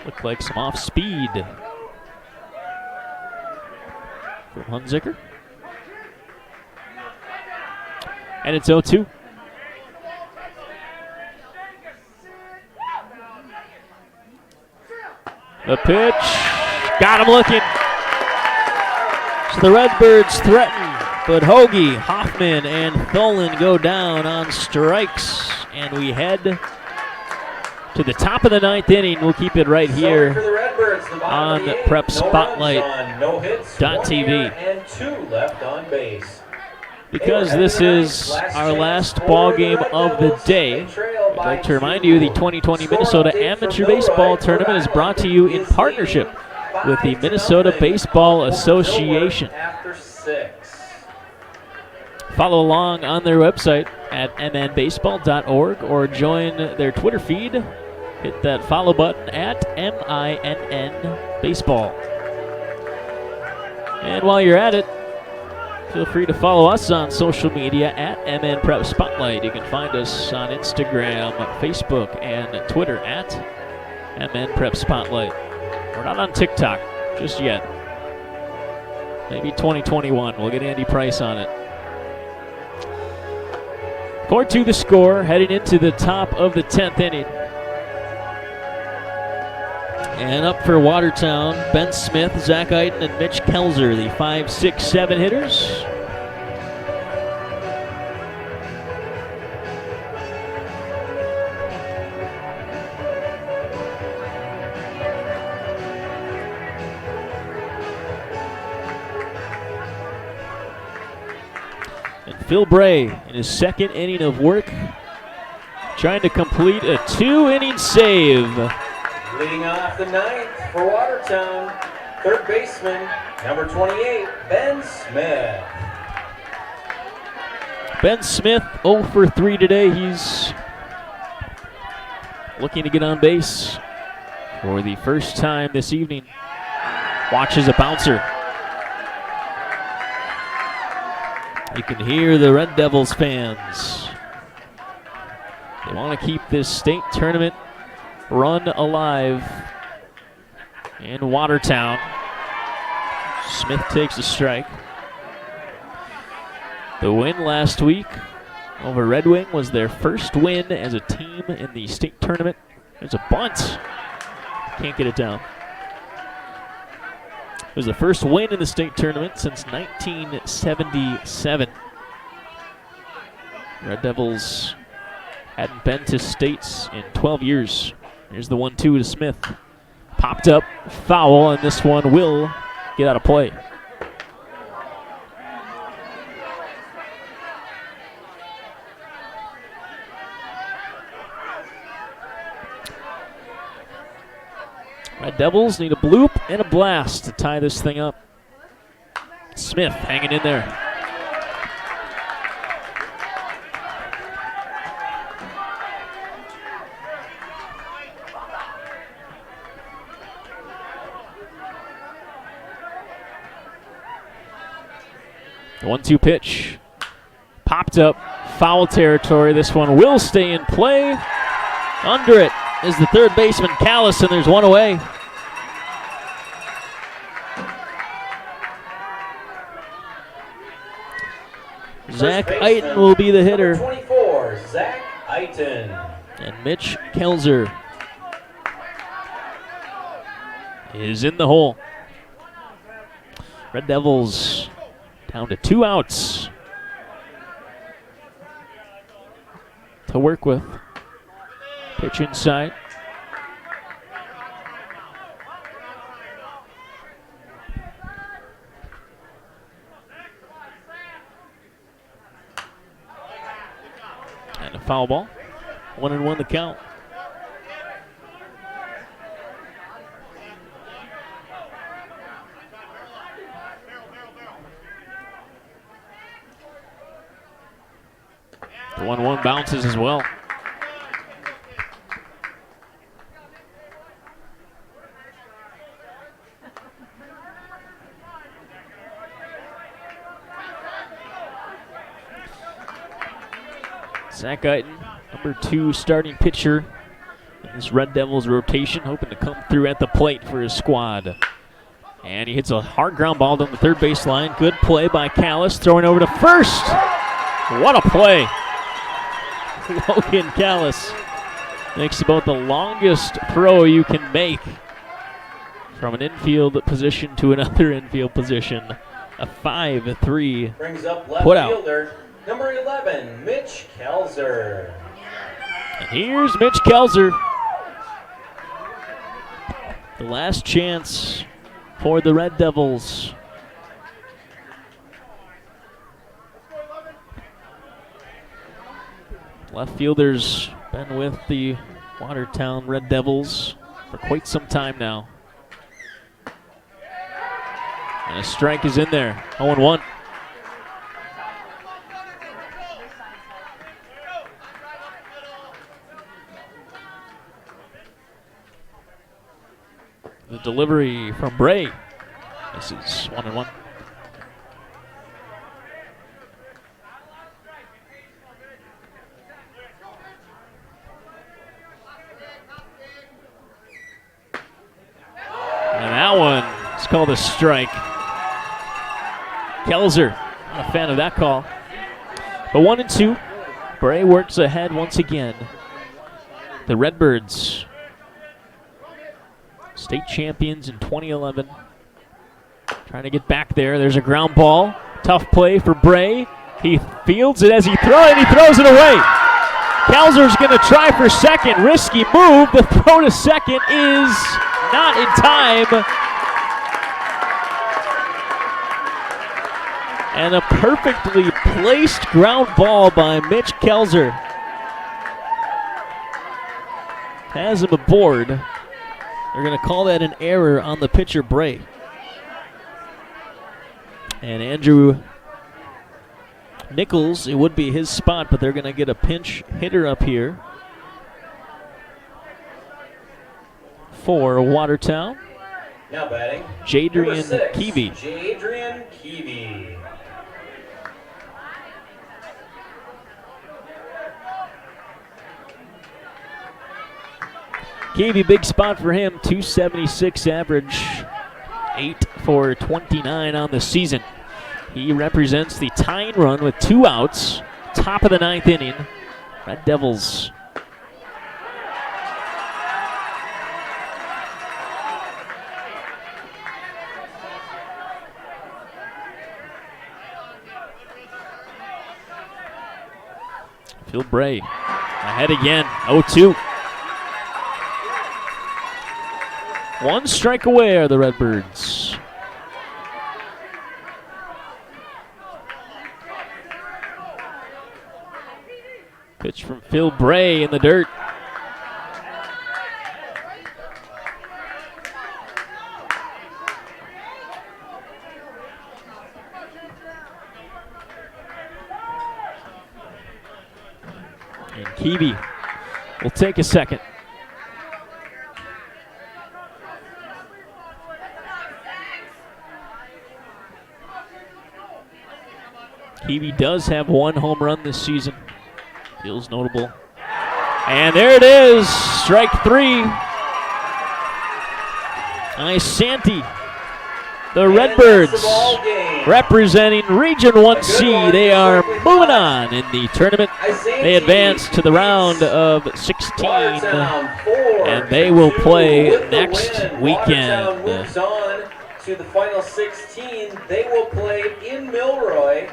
Looked like some off speed from Hunsaker. And it's 0-2. The pitch, got him looking. So the Redbirds threaten, but Hogey, Hoffman, and Tholen go down on strikes. And we head to the top of the 9th inning. We'll keep it right here on Prep Spotlight .tv. And 2 left on base. Because this is our last ball game of the day, trail I'd by like to remind you the 2020 Minnesota Amateur Baseball Tournament is brought to you in partnership with the Minnesota Baseball Association. After 6. Follow along on their website at mnbaseball.org or join their Twitter feed. Hit that follow button at MINN Baseball. And while you're at it, feel free to follow us on social media at MN Prep Spotlight. You can find us on Instagram, Facebook, and Twitter at MN Prep Spotlight. We're not on TikTok just yet. Maybe 2021. We'll get Andy Price on it. 4-2 the score, heading into the top of the 10th inning. And up for Watertown, Ben Smith, Zach Eiten, and Mitch Kelser, the 5, 6, 7 hitters. And Phil Bray in his second inning of work, trying to complete a 2-inning save. Leading off the 9th for Watertown, third baseman, number 28, Ben Smith. Ben Smith 0 for 3 today. He's looking to get on base for the first time this evening. Watches a bouncer. You can hear the Red Devils fans. They want to keep this state tournament run alive in Watertown. Smith takes a strike. The win last week over Red Wing was their first win as a team in the state tournament. There's a bunt. Can't get it down. It was the first win in the state tournament since 1977. Red Devils hadn't been to states in 12 years. Here's the 1-2 to Smith. Popped up, foul, and this one will get out of play. Red Devils need a bloop and a blast to tie this thing up. Smith hanging in there. The 1-2 pitch. Popped up, foul territory. This one will stay in play. Under it is the third baseman, Callis, and there's one away. Zach Eiten will be the hitter. Number 24, Zach Eiten. And Mitch Kelser is in the hole. Red Devils down to 2 outs to work with. Pitch inside. And a foul ball. 1-1 the count. The 1-1 bounces as well. Zach Eiten, number 2 starting pitcher in this Red Devils rotation, hoping to come through at the plate for his squad. And he hits a hard ground ball down the third baseline. Good play by Callis, throwing over to first. What a play. Logan Callis makes about the longest throw you can make from an infield position to another infield position. A 5-3 Brings up left put out. fielder, number 11, Mitch Kelser. And here's Mitch Kelser. The last chance for the Red Devils. Left fielders Been with the Watertown Red Devils for quite some time now. And a strike is in there, 0-1. The delivery from Bray. This is 1-1. And that one is called a strike. Kelser, not a fan of that call. But 1-2. Bray works ahead once again. The Redbirds, state champions in 2011. Trying to get back there. There's a ground ball. Tough play for Bray. He fields it as he throws it, and he throws it away. Kelser's going to try for second. Risky move. The throw to second is not in time. And a perfectly placed ground ball by Mitch Kelser has him aboard. They're going to call that an error on the pitcher, Bray. And Andrew Nichols, it would be his spot, but they're going to get a pinch hitter up here for Watertown. Now batting, Jadrian Keevy. Jadrian Keevy. Keevy, big spot for him, 276 average, 8 for 29 on the season. He represents the tying run with 2 outs, top of the 9th inning. Red Devils. Phil Bray ahead again, 0-2. 1 strike away are the Redbirds. Pitch from Phil Bray in the dirt. And Keevy will take a second. Keevy does have 1 home run this season. Feels notable. And there it is, strike 3. Isanti, the Redbirds, representing Region 1C. They are moving on in the tournament. They advance to the round of 16, and they will play next weekend. Moves on to the final 16. They will play in Milroy.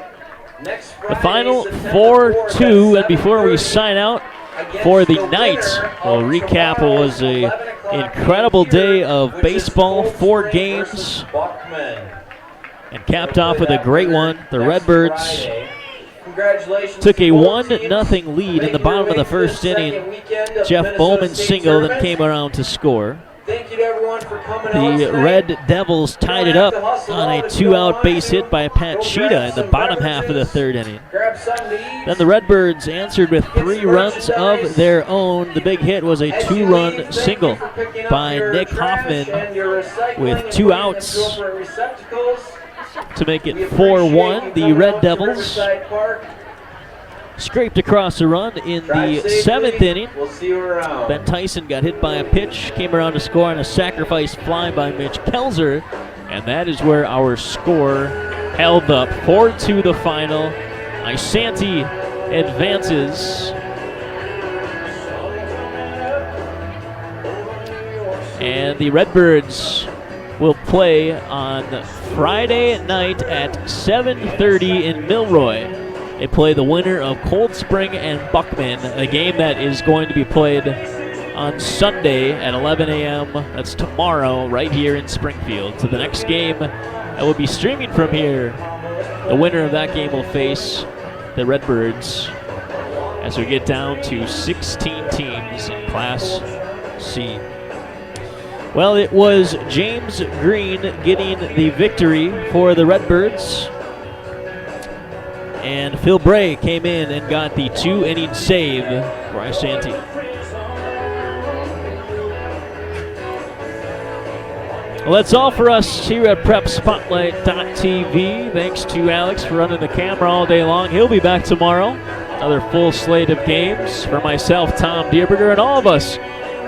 The final 4-2, and before we sign out for the night, we'll recap what was an incredible day of baseball, 4 games, and capped off with a great one. The Redbirds took a 1-0 lead in the bottom of the first inning. Jeff Bowman single then came around to score. Thank you to everyone for coming out The tonight. Red Devils tied it up on a 2-out base hit by Pat Cheetah in the bottom half of the 3rd inning. Then the Redbirds answered with 3 runs of their own. The big hit was a 2-run single by Nick Hoffman with 2 outs to make it 4-1. The Red Devils scraped across a run in the 7th inning. We'll see you around. Ben Tyson got hit by a pitch, came around to score on a sacrifice fly by Mitch Kelser, and that is where our score held up. 4-2 the final. Isanti advances. And the Redbirds will play on Friday night at 7:30 in Milroy. They play the winner of Cold Spring and Buckman, a game that is going to be played on Sunday at 11 a.m. That's tomorrow, right here in Springfield. So the next game that will be streaming from here, the winner of that game will face the Redbirds as we get down to 16 teams in Class C. Well, it was James Green getting the victory for the Redbirds. And Phil Bray came in and got the 2-inning save for Isanti. Well, that's all for us here at PrepSpotlight.tv. Thanks to Alex for running the camera all day long. He'll be back tomorrow. Another full slate of games for myself, Tom Dierberger, and all of us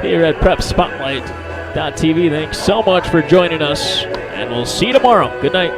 here at PrepSpotlight.tv. Thanks so much for joining us, and we'll see you tomorrow. Good night.